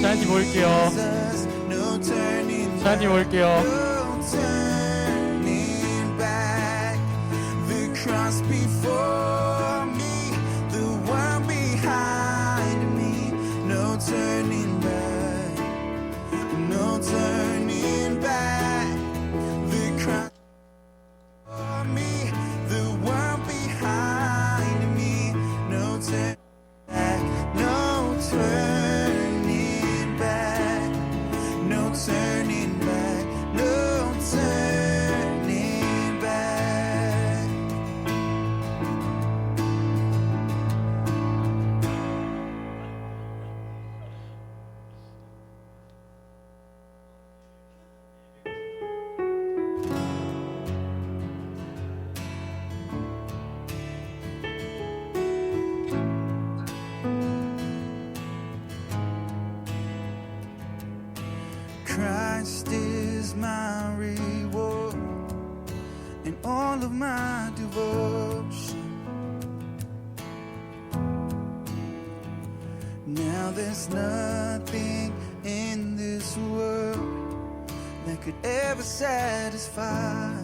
하나님 올게요. 하나님 올게요. Christ is my reward and all of my devotion. Now there's nothing in this world that could ever satisfy.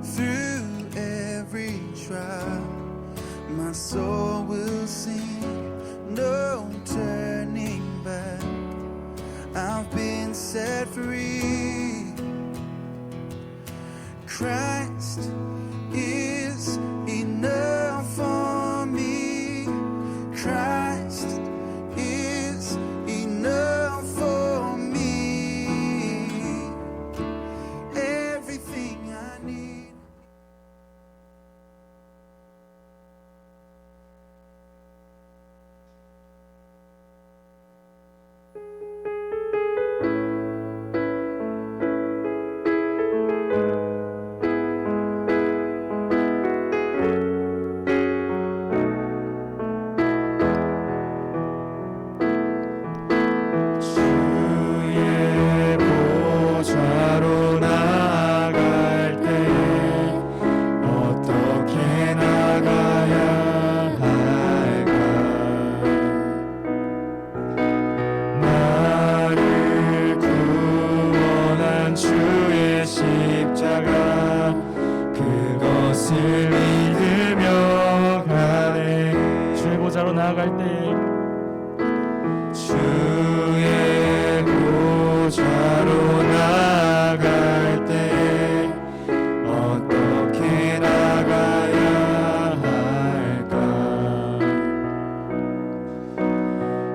Through every trial, my soul will sing, no turning back. I've been set free. Christ is enough for me. Christ is enough for me. Everything I need. 나아갈 때 주의 보좌로 나아갈 때 어떻게 나가야 할까?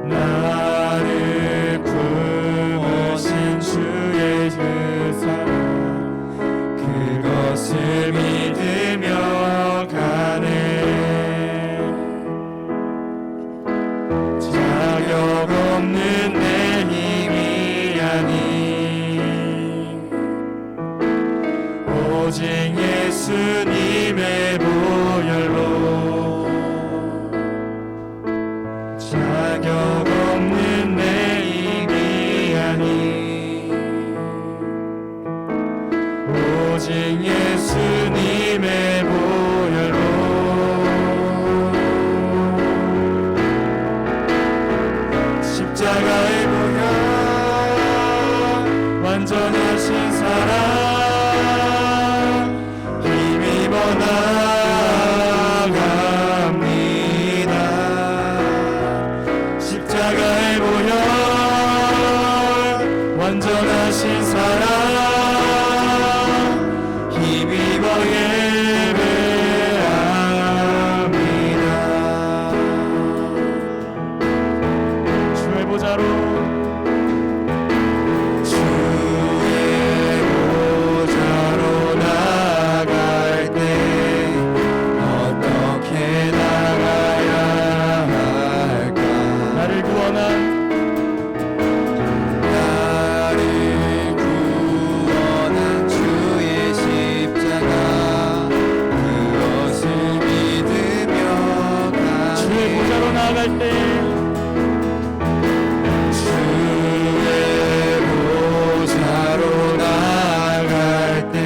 나를 품으신 주의 그 사랑 그것을 믿으며 가네. 자격 없는 내 힘이 아닌 오직 예수님의 보혈로 자격 없는 내 힘이 아닌 오직 예수님의 보혈로 십자가의 보혈 완전하신 사랑 힘입어 나아갑니다. 십자가의 보혈 완전하신 사랑 힘입어 예배합니다. 주의 보좌로 나갈 때 어떻게 나가야 할까? 나를 구원한 주의 십자가 그것을 믿으며 가네. 주의 보좌로 나아갈 때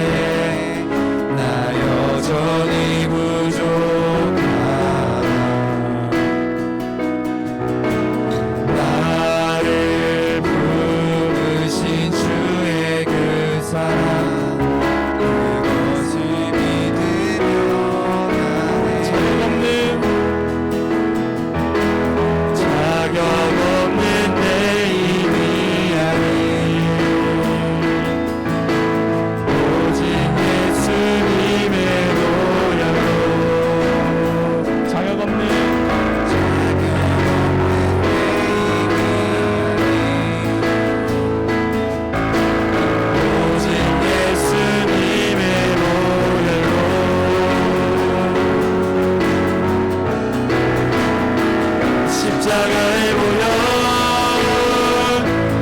십자가의 보혈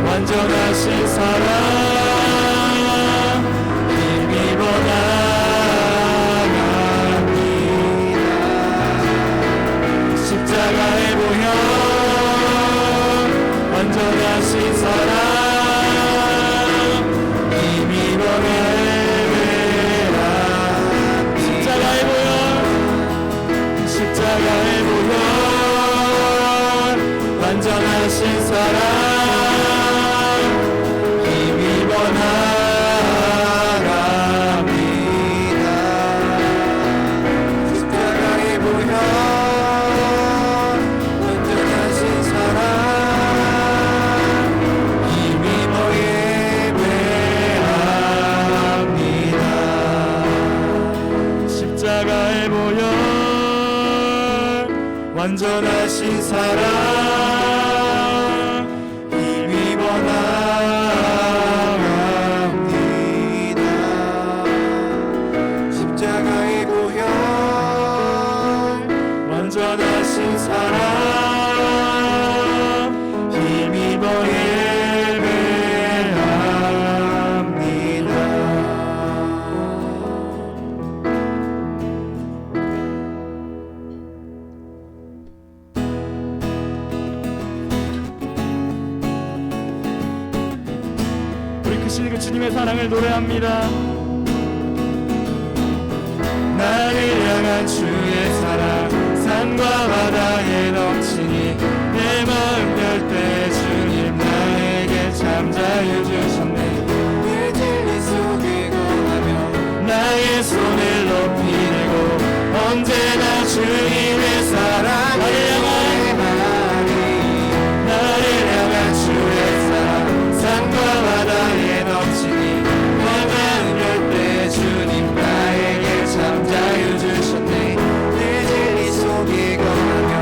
완전하신 사랑 힘입어 나갑니다. 십자가의 보혈 완전하신 사랑 힘입어 예배합니다. 십자가의 보혈 십자가의 보혈 완전하신 사랑 힘입어 나갑니다. 십자가의 보혈 완전하신 사랑 힘입어 예배합니다. 십자가의 보혈 완전하신 사랑 힘입어 나갑니다. 십자가의 보혈 완전하신 사랑 힘입어 예배합니다. 크신 그 주님의 사랑을 노래합니다. 나를 향한 주의 사랑 산과 바다에 넘치니 내 마음 열 때 주님 나에게 참 자유 주셨네. 내 진리 속에 거하며 나의 손을 높이 들고 언제나 주님의 사랑 나를 향한 주의 사랑 산과 바다에 넘치니 내 마음 열 때 주님 나에게 참 자유 주셨네. 내 진리 속에 거하며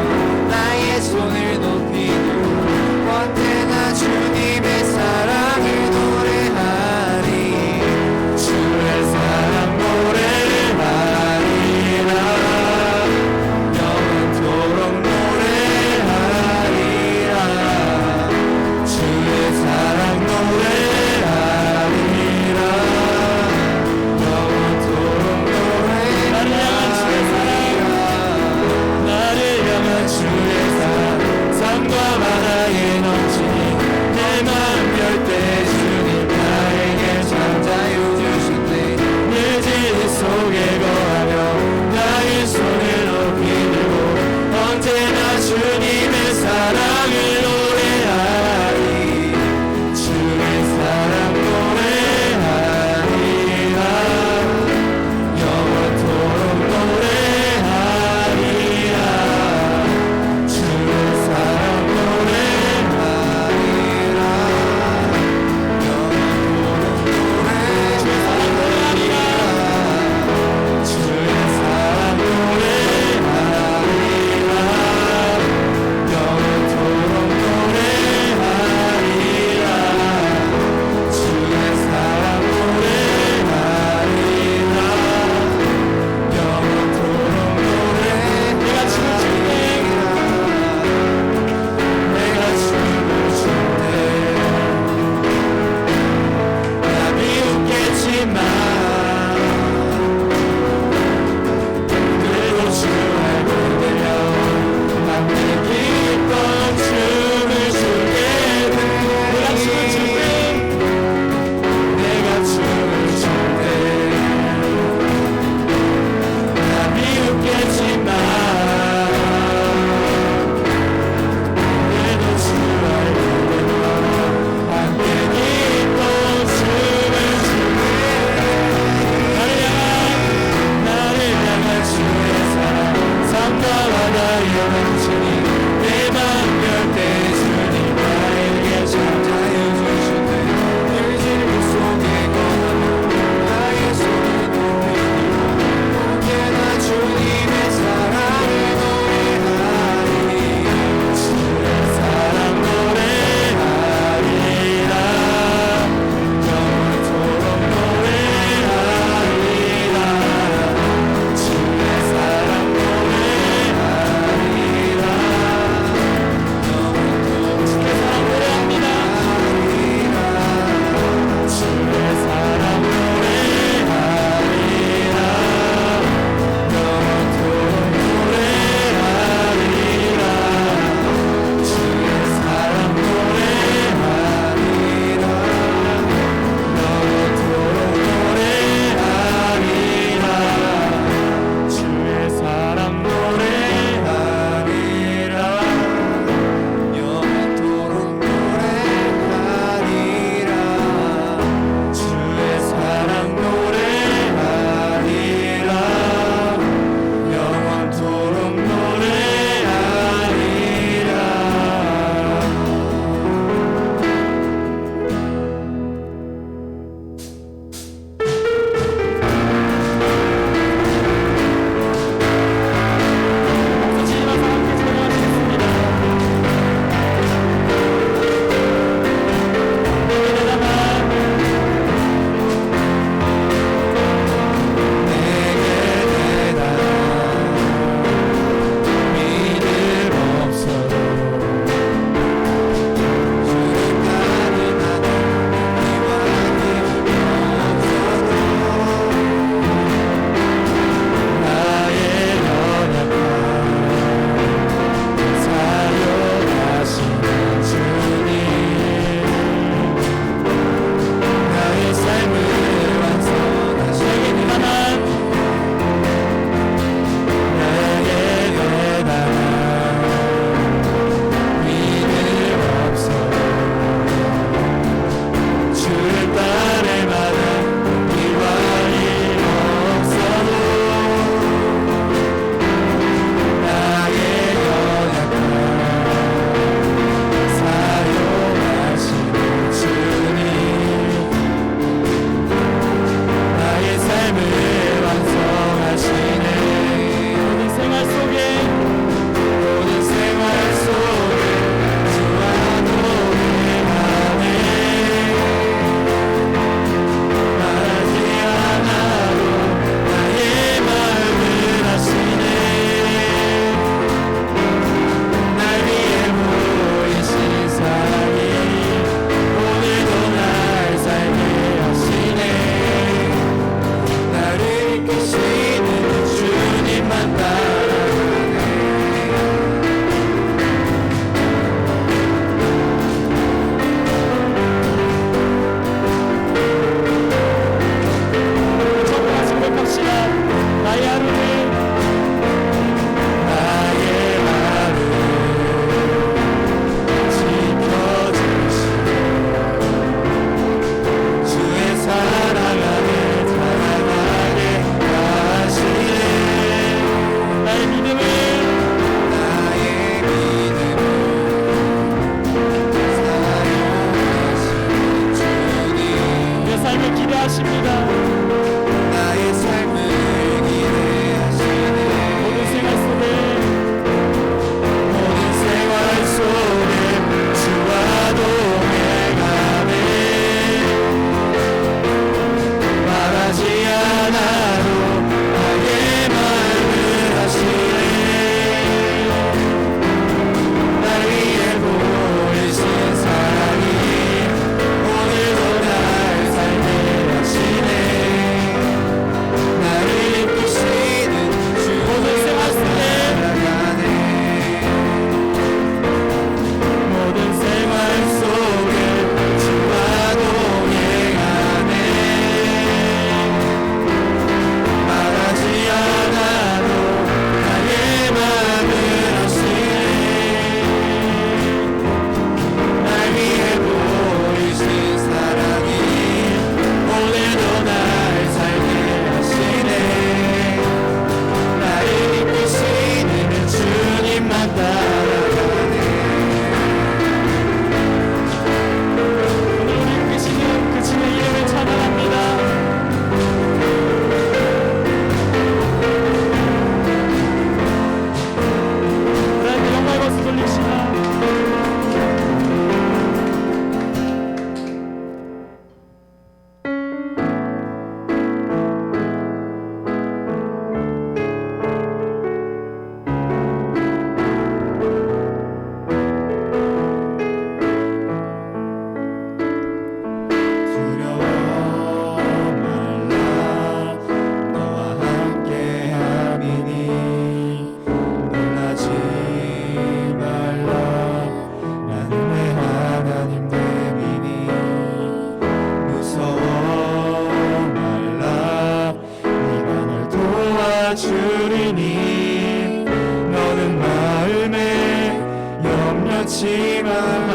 염려치 말라.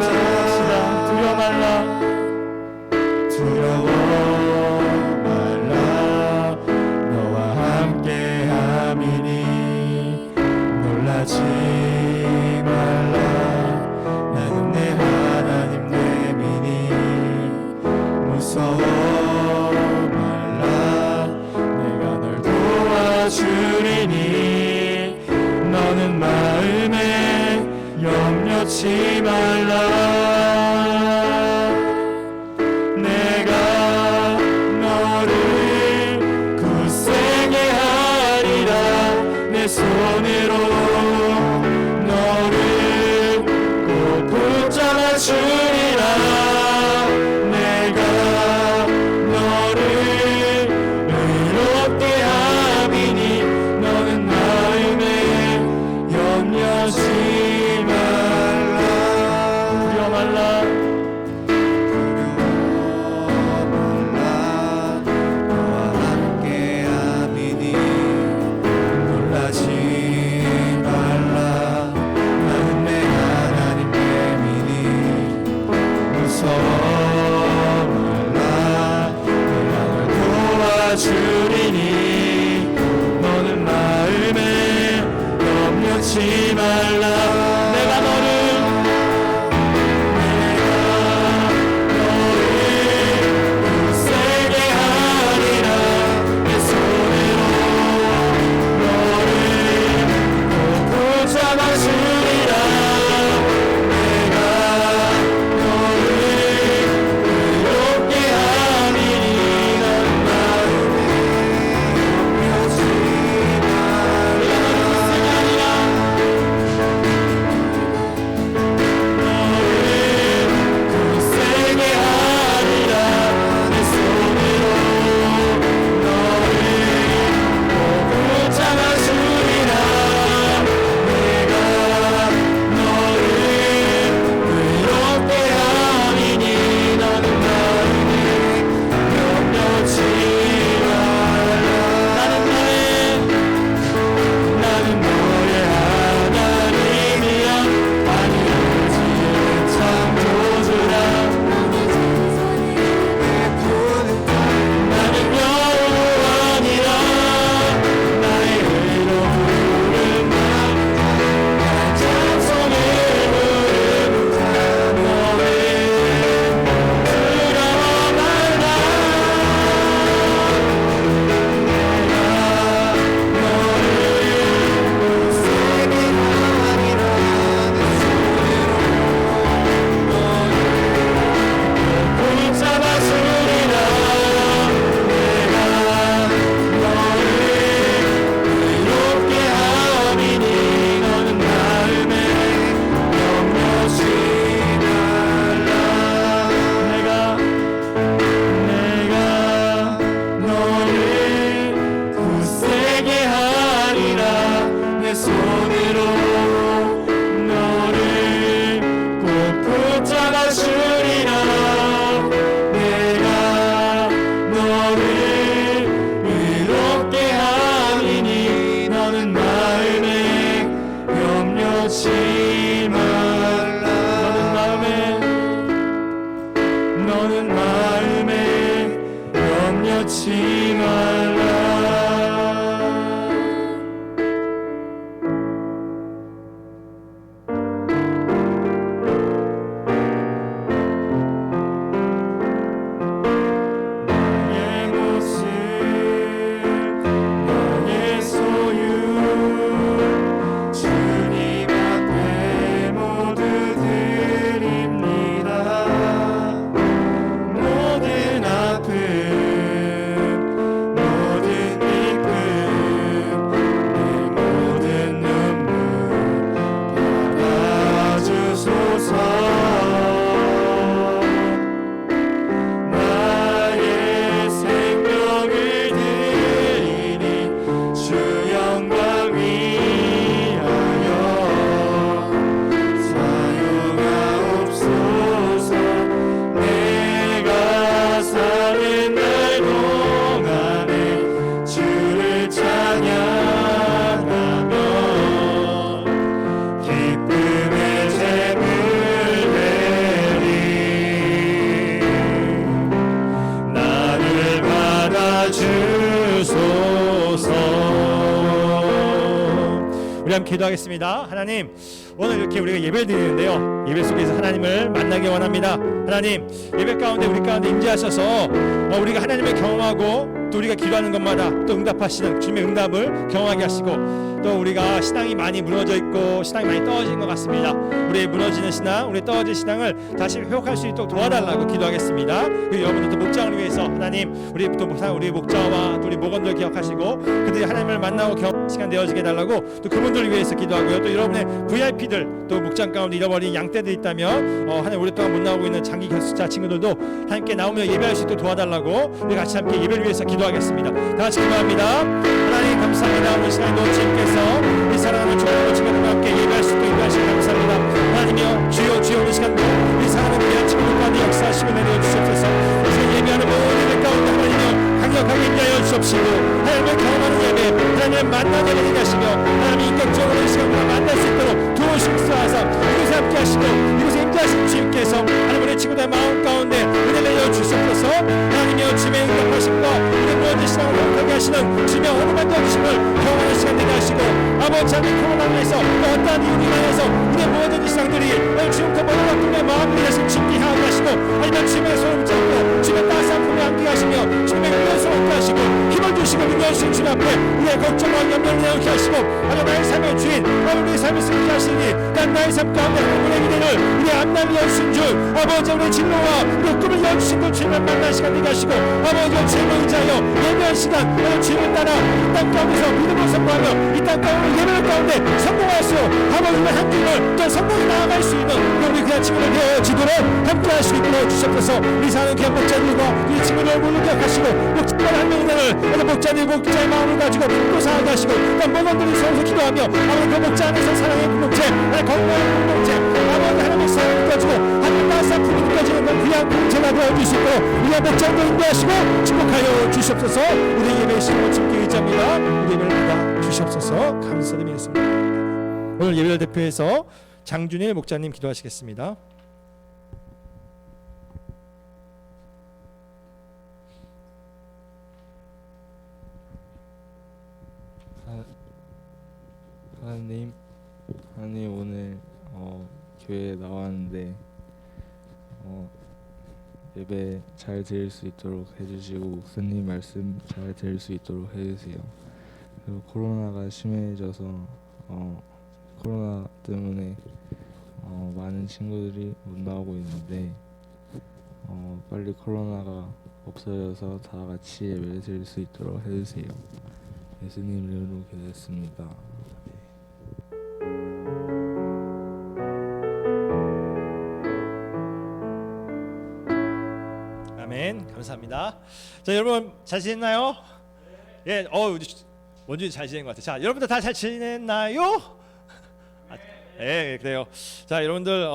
두려워 말라. 두려워 말라. 너와 함께 함이니 놀라지 말라. 나는 내 하나님 내 민이 무서워 말라. 내가 널 도와주리니 너는 마음에 염려치 말라. 내가 너를 굳세게 하리라. 내 손으로 너를 꼭 붙잡아 주리라. 내가 너를 의롭게 함이니 너는 마음에 염려치 말라. 두려워 말라. 함께 기도하겠습니다. 하나님, 오늘 이렇게 우리가 예배를 드리는데요, 예배 속에서 하나님을 만나기 원합니다. 하나님, 예배 가운데 우리 가운데 임재하셔서 우리가 하나님을 경험하고 또 우리가 기도하는 것마다 또 응답하시는 주님의 응답을 경험하게 하시고, 또 우리가 신앙이 많이 무너져 있고 신앙이 많이 떨어진 것 같습니다. 우리의 무너지는 신앙, 우리의 떨어진 신앙을 다시 회복할 수 있도록 도와달라고 기도하겠습니다. 그리고 여러분들도 목장을 위해서 하나님, 우리 또 우리 목자와 또 우리 목원들 기억하시고 그들이 하나님을 만나고 경험하는 시간 되어지게 해달라고 또 그분들을 위해서 기도하고요. 또 여러분의 VIP들, 또 목장 가운데 잃어버린 양떼들 있다면 하나님 오랫동안 못 나오고 있는 장기 교수자 친구들도 함께 나오며 예배할 수 있도록 도와달라고 우리 같이 함께 예배를 위해서 기도하겠습니다. 다 같이 기도합니다. 하나님 감사합니다. 오늘 시간에 주님께서 이 사랑하는 주님과 친구들과 함께 예배할 수 있도록 인도하시니 감사합니다. 하나님이여, 주여 주여, 오늘 시간도 이 사랑하는 귀한 친구들 가운데 역사하시고 내려 주시옵소서. 이제 예배하는 모든 예배 가운데 하나님이여 강력하게 인도하여 주시옵시고, 하나님을 경험하는 예배, 하나님을 만나는 예배 되게 하시며, 하나님 인격적으로 이 시간과 만날 수 있도록 도우시옵소서. 이곳에 함께 하시고 이곳에 임재하신 주님께서 하나님 우리 친구들의 마음 가운데 은혜를 내려 주시옵소서. 하나님이여, 주님의 응답하심과 우리 모든 신앙을 회복하게 하시는 주님의 어루만져 주심을 경험하는 시간 되게 하시고, 아버지 하나님, 코로나로 인해서 또 어떠한 이유로 인하여서 우리의 모든 신앙들이 지금부터 모든 것들의 마음을 위해서 주님께 향하게 하시고, 아니면 주님의 손을 붙잡고 주님의 따스한 품에 안게 하시며 주님의 은혜를 얻게 하시고 힘을 주시고 능력 주신 주님 앞에 우리의 걱정과 염려를 내놓게 하시고, 하나님 나의 삶의 주인, 하나님 우리의 삶을 승리케 하시니 난 나의 삶 가운데 하나님의 기대를 우리의 앞날을 여주신 주, 아버지 우리의 진로와 우리의 꿈을 여주신 그 주님을 만난 시간 되게 하시고, 아버지 주님을 의지하여 예배한 시간, 하나님 주님을 따라 이 땅 가운데서 믿음을 선포하며 이 땅 가운데 예배를 가운데 성공할 수, 아버지의 한 길을 또 성공히 나아갈 수 있는 우리 그냥 친구들 되어지도록 함께 할 수 있도록 주셨소서. 우리 사는 귀한 목자들과 우리 친구들 모두 기억하시고, 목자들 한 명이나를 목자들 목자의 마음을 가지고 또 사랑하게 하시고, 또 목원들이 서로 기도하며 아버지 그 목자 안에서 사랑의 공동체, 건강한 공동체, 아버지 하나님의 사랑을 가지고 하나님 따스한 품이 느껴지는 그 귀한 공동체가 되어줄 수 있도록 우리의 목자도 인도하시고 축복하여 주시옵소서. 우리 예배의 시간을 주님께 의지합니다. 우리 예배를 받아 주시옵소서. 감사드리겠습니다. 오늘 예배를 대표해서 장준일 목자님 기도하시겠습니다. 하나님 오늘 교회에 나왔는데 예배 잘 드릴 수 있도록 해주시고, 목사님 말씀 잘 들을 수 있도록 해주세요. 그리고 코로나가 심해져서 코로나 때문에 많은 친구들이 못 나오고 있는데 빨리 코로나가 없어져서 다 같이 예배 드릴 수 있도록 해주세요. 예수님 이름으로 기도했습니다. 아멘. 감사합니다. 자, 여러분 잘 지냈나요? 예, 원준이 잘 지낸 것 같아요. 자, 여러분들 다 잘 지냈나요? 예, 그래요. 자, 여러분들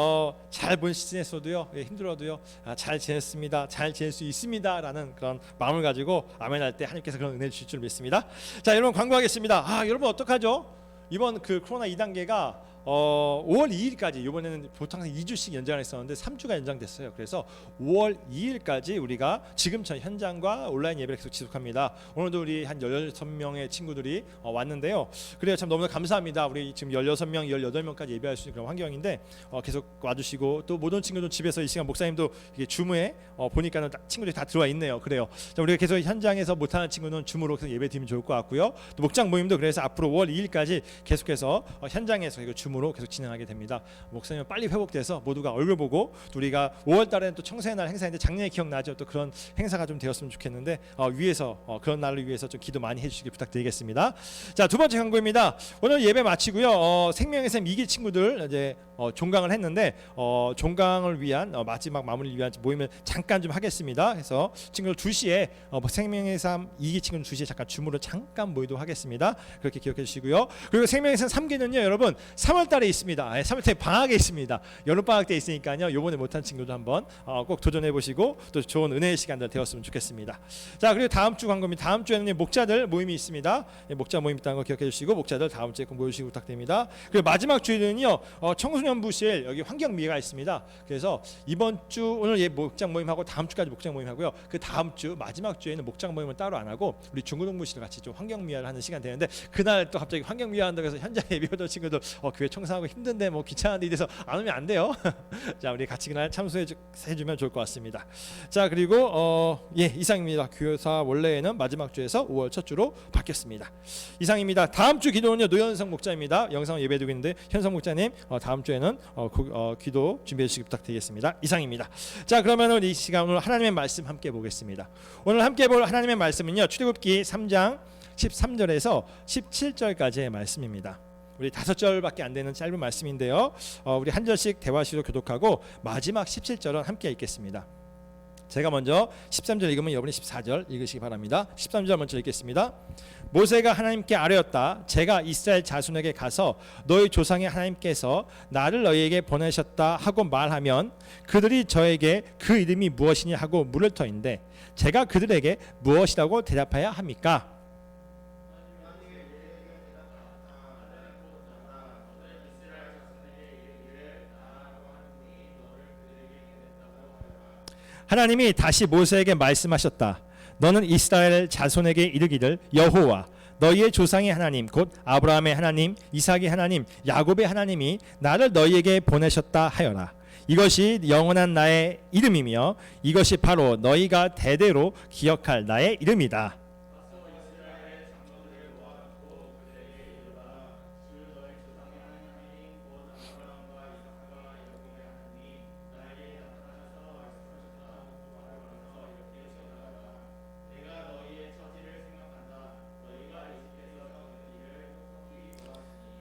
잘 못 지냈어도요, 힘들어도요, 잘 지냈습니다, 잘 지낼 수 있습니다라는 그런 마음을 가지고 아멘할 때 하나님께서 그런 은혜 주실 줄 믿습니다. 자, 여러분 광고하겠습니다. 여러분 어떡하죠? 이번 그 코로나 2단계가 5월 2일까지, 이번에는 보통 2주씩 연장을 했었는데 3주가 연장됐어요. 그래서 5월 2일까지 우리가 지금처럼 현장과 온라인 예배를 계속 지속합니다. 오늘도 우리 한 16명의 친구들이 왔는데요. 그래요, 참 너무나 감사합니다. 우리 지금 16명, 18명까지 예배할 수 있는 그런 환경인데 계속 와주시고, 또 모든 친구들 집에서 이 시간 목사님도 이게 줌에 보니까는 친구들이 다 들어와 있네요. 그래요. 자, 우리가 계속 현장에서 못하는 친구는 줌으로 계속 예배 드리면 좋을 것 같고요. 또 목장 모임도 그래서 앞으로 5월 2일까지 계속해서 현장에서 이거 줌으로 계속 진행하게 됩니다. 목사님은 빨리 회복돼서 모두가 얼굴 보고, 또 우리가 5월 달에는 또 청소의 날 행사인데 작년에 기억나죠? 또 그런 행사가 좀 되었으면 좋겠는데 위해서 그런 날을 위해서 좀 기도 많이 해주시길 부탁드리겠습니다. 자, 두 번째 광고입니다. 오늘 예배 마치고요, 생명의 샘 2기 친구들 이제 종강을 했는데 종강을 위한 마지막 마무리를 위한 모임을 잠깐 좀 하겠습니다. 그래서 친구들 2시에 생명의 샘 2기 친구는 2시에 잠깐 줌으로 잠깐 모이도록 하겠습니다. 그렇게 기억해 주시고요. 그리고 생명의 샘 3기는요, 여러분 3월 3월 달에 있습니다. 3월 달에 방학에 있습니다. 여름 방학 때 있으니까요. 요번에 못한 친구도 한번 꼭 도전해 보시고 또 좋은 은혜의 시간들 되었으면 좋겠습니다. 자, 그리고 다음 주 광고입니다. 다음 주에는 목자들 모임이 있습니다. 목자 모임 있다는 거 기억해 주시고 목자들 다음 주에 꼭 모여주시기 부탁드립니다. 그리고 마지막 주에는요. 청소년부실 여기 환경미가 있습니다. 그래서 이번 주 오늘 목장 모임하고 다음 주까지 목장 모임하고요. 그 다음 주 마지막 주에는 목장 모임을 따로 안 하고 우리 중고등부실 같이 좀 환경미화를 하는 시간 되는데 그날 또 갑자기 환경미화 한다고 해서 현장 예비오던 친구들 교회 청소하고 힘든데 뭐 귀찮은데 이래서 안 오면 안 돼요. 자, 우리 같이 그날 참석해 주면 좋을 것 같습니다. 자, 그리고 이상입니다. 교사 원래에는 마지막 주에서 5월 첫 주로 바뀌었습니다. 이상입니다. 다음 주 기도는요 노현성 목자입니다. 영상 예배 드리고 있는데 현성 목자님 다음 주에는 기도 준비해 주시기 부탁드리겠습니다. 이상입니다. 자, 그러면 이 시간 오늘 하나님의 말씀 함께 보겠습니다. 오늘 함께 볼 하나님의 말씀은요 출애굽기 3장 13절에서 17절까지의 말씀입니다. 우리 5절밖에 안 되는 짧은 말씀인데요. 우리 한 절씩 대화시로 교독하고 마지막 17절은 함께 읽겠습니다. 제가 먼저 13절 읽으면 여러분이 14절 읽으시기 바랍니다. 13절 먼저 읽겠습니다. 모세가 하나님께 아뢰었다. 제가 이스라엘 자손에게 가서 너희 조상의 하나님께서 나를 너희에게 보내셨다 하고 말하면 그들이 저에게 그 이름이 무엇이니 하고 물을 터인데 제가 그들에게 무엇이라고 대답해야 합니까? 하나님이 다시 모세에게 말씀하셨다. 너는 이스라엘 자손에게 이르기를 여호와 너희의 조상의 하나님 곧 아브라함의 하나님 이삭의 하나님 야곱의 하나님이 나를 너희에게 보내셨다 하여라. 이것이 영원한 나의 이름이며 이것이 바로 너희가 대대로 기억할 나의 이름이다.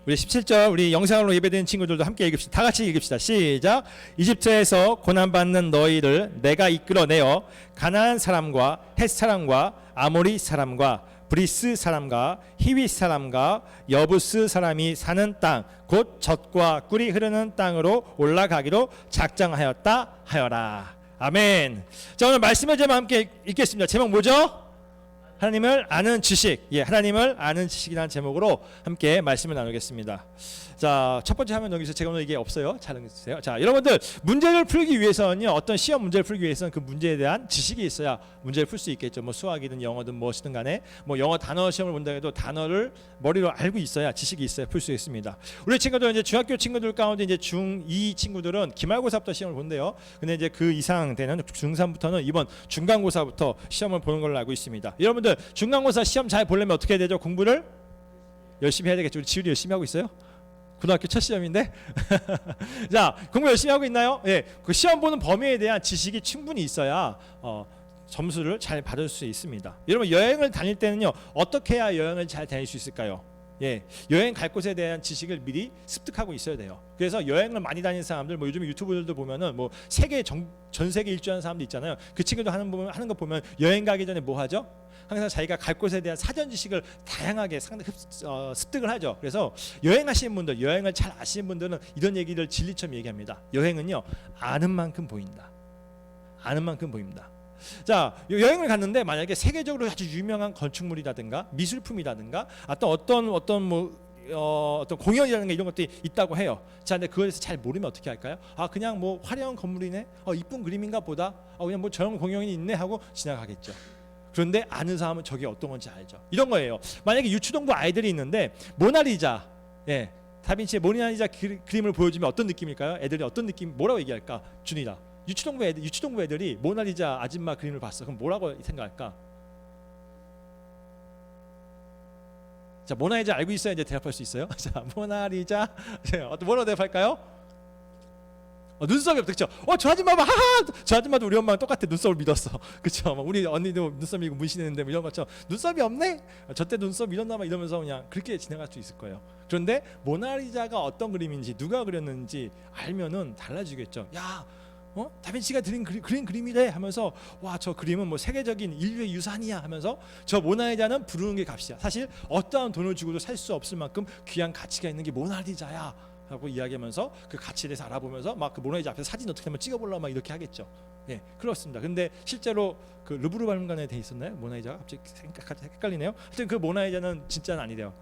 우리 17절 우리 영상으로 예배드리는 친구들도 함께 읽읍시다. 다 같이 읽읍시다. 시작. 이집트에서 고난받는 너희를 내가 이끌어내어 가나안 사람과 헷 사람과 아모리 사람과 브리스 사람과 히위 사람과 여부스 사람이 사는 땅 곧 젖과 꿀이 흐르는 땅으로 올라가기로 작정하였다 하여라. 아멘. 자, 오늘 말씀의 제목 함께 읽겠습니다. 제목 뭐죠? 하나님을 아는 지식. 하나님을 아는 지식이라는 제목으로 함께 말씀을 나누겠습니다. 자, 첫 번째 화면 여기서 제가 오늘 이게 없어요. 잘 읽으세요. 자, 여러분들 문제를 풀기 위해서는요. 어떤 시험 문제를 풀기 위해서는 그 문제에 대한 지식이 있어야 문제를 풀 수 있겠죠. 뭐 수학이든 영어든 무엇이든 간에 뭐 영어 단어 시험을 본다 해도 단어를 머리로 알고 있어야 지식이 있어야 풀 수 있습니다. 우리 친구들 이제 중학교 친구들 가운데 이제 중2 친구들은 기말고사부터 시험을 본대요. 근데 이제 그 이상 되는 중3부터는 이번 중간고사부터 시험을 보는 걸로 알고 있습니다. 여러분들 중간고사 시험 잘 보려면 어떻게 해야 되죠? 공부를 열심히 해야 되겠죠. 우리 지율이 열심히 하고 있어요? 고등학교 첫 시험인데 자, 공부 열심히 하고 있나요? 그 시험 보는 범위에 대한 지식이 충분히 있어야 점수를 잘 받을 수 있습니다. 여러분 여행을 다닐 때는요 어떻게 해야 여행을 잘 다닐 수 있을까요? 여행 갈 곳에 대한 지식을 미리 습득하고 있어야 돼요. 그래서 여행을 많이 다니는 사람들, 뭐 요즘 유튜브들도 보면은 뭐 전 세계 일주하는 사람도 있잖아요. 그 친구들 하는 거 보면 여행 가기 전에 뭐 하죠? 항상 자기가 갈 곳에 대한 사전 지식을 다양하게 습득을 하죠. 그래서 여행하시는 분들, 여행을 잘 아시는 분들은 이런 얘기를 진리처럼 얘기합니다. 여행은요 아는 만큼 보인다. 아는 만큼 보입니다. 자, 여행을 갔는데 만약에 세계적으로 아주 유명한 건축물이라든가 미술품이라든가 어떤 공연이라든가 이런 것들이 있다고 해요. 자, 근데 그거에 대해서 잘 모르면 어떻게 할까요? 그냥 뭐 화려한 건물이네, 이쁜 그림인가 보다, 그냥 뭐 저런 공연이 있네 하고 지나가겠죠. 그런데 아는 사람은 저게 어떤 건지 알죠. 이런 거예요. 만약에 유치동부 아이들이 있는데 모나리자, 다빈치의 모나리자 그림을 보여주면 어떤 느낌일까요? 애들이 어떤 느낌, 뭐라고 얘기할까? 준이다. 유치동부 애들이 모나리자 아줌마 그림을 봤어. 그럼 뭐라고 생각할까? 자, 모나리자 알고 있어야 이제 대답할 수 있어요. 자, 모나리자 뭐라고 대답할까요? 눈썹이 없죠. 저 아줌마 봐. 하하. 저 아줌마도 우리 엄마랑 똑같아. 눈썹을 믿었어. 그렇죠. 우리 언니도 눈썹 이고 문신했는데 뭐 이런 것처럼 눈썹이 없네. 저때 눈썹 믿었나 봐 이러면서 그냥 그렇게 지나갈 수 있을 거예요. 그런데 모나리자가 어떤 그림인지 누가 그렸는지 알면은 달라지겠죠. 야, 다빈치가 그린 그림이래 하면서 와, 저 그림은 뭐 세계적인 인류의 유산이야 하면서 저 모나리자는 부르는 게 값이야. 사실 어떠한 돈을 주고도 살 수 없을 만큼 귀한 가치가 있는 게 모나리자야 하고 이야기하면서 그 가치에 대해서 알아보면서 막 그 모나리자 앞에서 사진 어떻게 한번 찍어보려고 막 이렇게 하겠죠. 예, 그렇습니다. 근데 실제로 그 루브르 박물관에 돼 있었나요? 모나리자가 갑자기 헷갈리네요. 하여튼 그 모나리자는 진짜는 아니래요.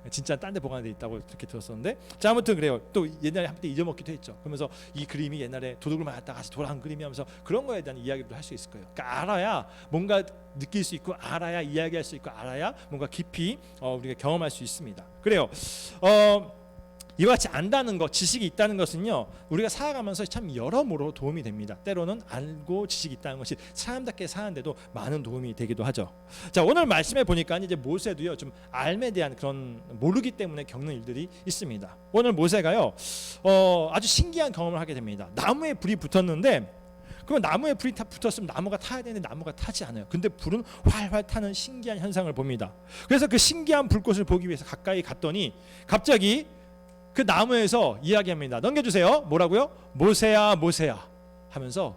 진짜 딴 데 보관돼 있다고 이렇게 들었었는데, 자 아무튼 그래요. 또 옛날에 한때 잊어먹기도 했죠. 그러면서 이 그림이 옛날에 도둑을 맞았다가 다시 돌아온 그림이 하면서 그런 거에 대한 이야기도 할 수 있을 거예요. 그러니까 알아야 뭔가 느낄 수 있고, 알아야 이야기할 수 있고, 알아야 뭔가 깊이 우리가 경험할 수 있습니다. 그래요. 이와 같이 안다는 것, 지식이 있다는 것은요, 우리가 살아가면서 참 여러모로 도움이 됩니다. 때로는 알고 지식이 있다는 것이 사람답게 사는데도 많은 도움이 되기도 하죠. 자, 오늘 말씀해 보니까 이제 모세도요, 좀 알에 대한 그런 모르기 때문에 겪는 일들이 있습니다. 오늘 모세가요, 아주 신기한 경험을 하게 됩니다. 나무에 불이 붙었는데, 그럼 나무에 불이 붙었으면 나무가 타야 되는데 나무가 타지 않아요. 근데 불은 활활 타는 신기한 현상을 봅니다. 그래서 그 신기한 불꽃을 보기 위해서 가까이 갔더니 갑자기 그 나무에서 이야기합니다. 넘겨주세요. 뭐라고요? 모세야 모세야 하면서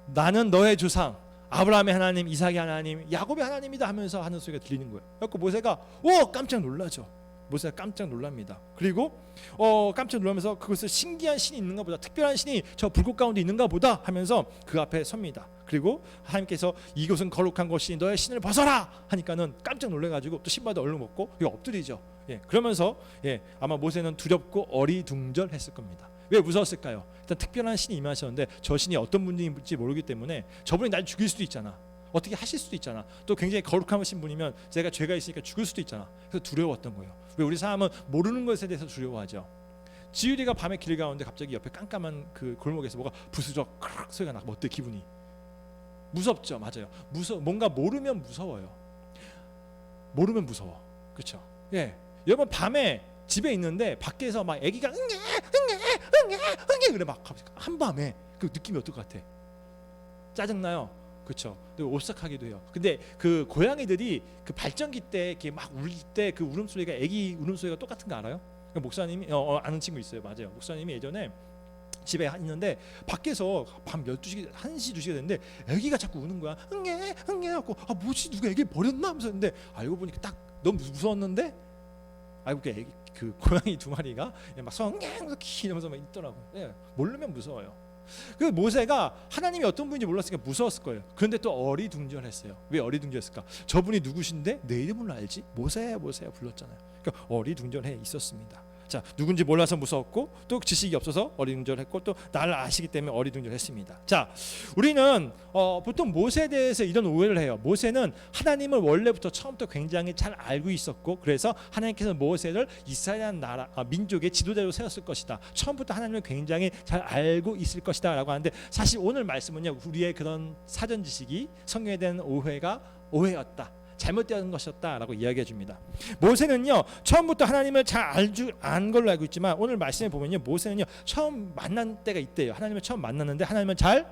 나는 너의 조상 아브라함의 하나님, 이삭의 하나님, 야곱의 하나님이다 하면서 하는 소리가 들리는 거예요. 그래서 모세가 깜짝 놀라죠. 모세가 깜짝 놀랍니다. 그리고 깜짝 놀라면서 그것을 신기한 신이 있는가 보다, 특별한 신이 저 불꽃 가운데 있는가 보다 하면서 그 앞에 섭니다. 그리고 하나님께서 이곳은 거룩한 곳이니 너의 신을 벗어라 하니까는 깜짝 놀래가지고 또 신발도 얼른 벗고 엎드리죠. 그러면서 아마 모세는 두렵고 어리둥절했을 겁니다. 왜 무서웠을까요? 일단 특별한 신이 임하셨는데 저 신이 어떤 분인지 모르기 때문에 저분이 날 죽일 수도 있잖아. 어떻게 하실 수도 있잖아. 또 굉장히 거룩하신 분이면 제가 죄가 있으니까 죽을 수도 있잖아. 그래서 두려웠던 거예요. 왜 우리 사람은 모르는 것에 대해서 두려워하죠. 지율이가 밤에 길 가운데 갑자기 옆에 깜깜한 그 골목에서 뭐가 부스럭 크락 소리가 나고 어때 기분이? 무섭죠. 맞아요. 뭔가 모르면 무서워요. 모르면 무서워. 그렇죠? 여러분 밤에 집에 있는데 밖에서 막 아기가 응애 그래 막 한밤에 그 느낌이 어떨 것 같아? 짜증나요. 그렇죠. 오싹하기도 해요. 근데 그 고양이들이 그 발전기 때 이렇게 막 울 때 그 울음소리가 아기 울음소리가 똑같은 거 알아요? 목사님이 아는 친구 있어요. 맞아요. 목사님이 예전에 집에 있는데 밖에서 밤 12시, 1시, 2시가 됐는데 아기가 자꾸 우는 거야. 응애 하고 뭐지 누가 아기를 버렸나 하면서 했는데 알고 보니까 딱 너무 무서웠는데 알고 보니까 그 고양이 두 마리가 막 성냥서 이러면서 막 있더라고요. 모르면 무서워요. 그 모세가 하나님이 어떤 분인지 몰랐으니까 무서웠을 거예요. 그런데 또 어리둥절했어요. 왜 어리둥절했을까? 저분이 누구신데 내 이름을 알지? 모세야 모세야 불렀잖아요. 그러니까 어리둥절해 있었습니다. 자, 누군지 몰라서 무서웠고 또 지식이 없어서 어리둥절했고 또 나를 아시기 때문에 어리둥절했습니다. 자, 우리는 보통 모세에 대해서 이런 오해를 해요. 모세는 하나님을 원래부터 처음부터 굉장히 잘 알고 있었고 그래서 하나님께서 모세를 이스라엘 나라 민족의 지도자로 세웠을 것이다. 처음부터 하나님을 굉장히 잘 알고 있을 것이다 라고 하는데 사실 오늘 말씀은요, 우리의 그런 사전 지식이 성경에 대한 오해였다. 잘못된 것이었다라고 이야기해 줍니다. 모세는요 처음부터 하나님을 잘 안 걸로 알고 있지만 오늘 말씀에 보면요 모세는요 처음 만난 때가 있대요. 하나님을 처음 만났는데 하나님을 잘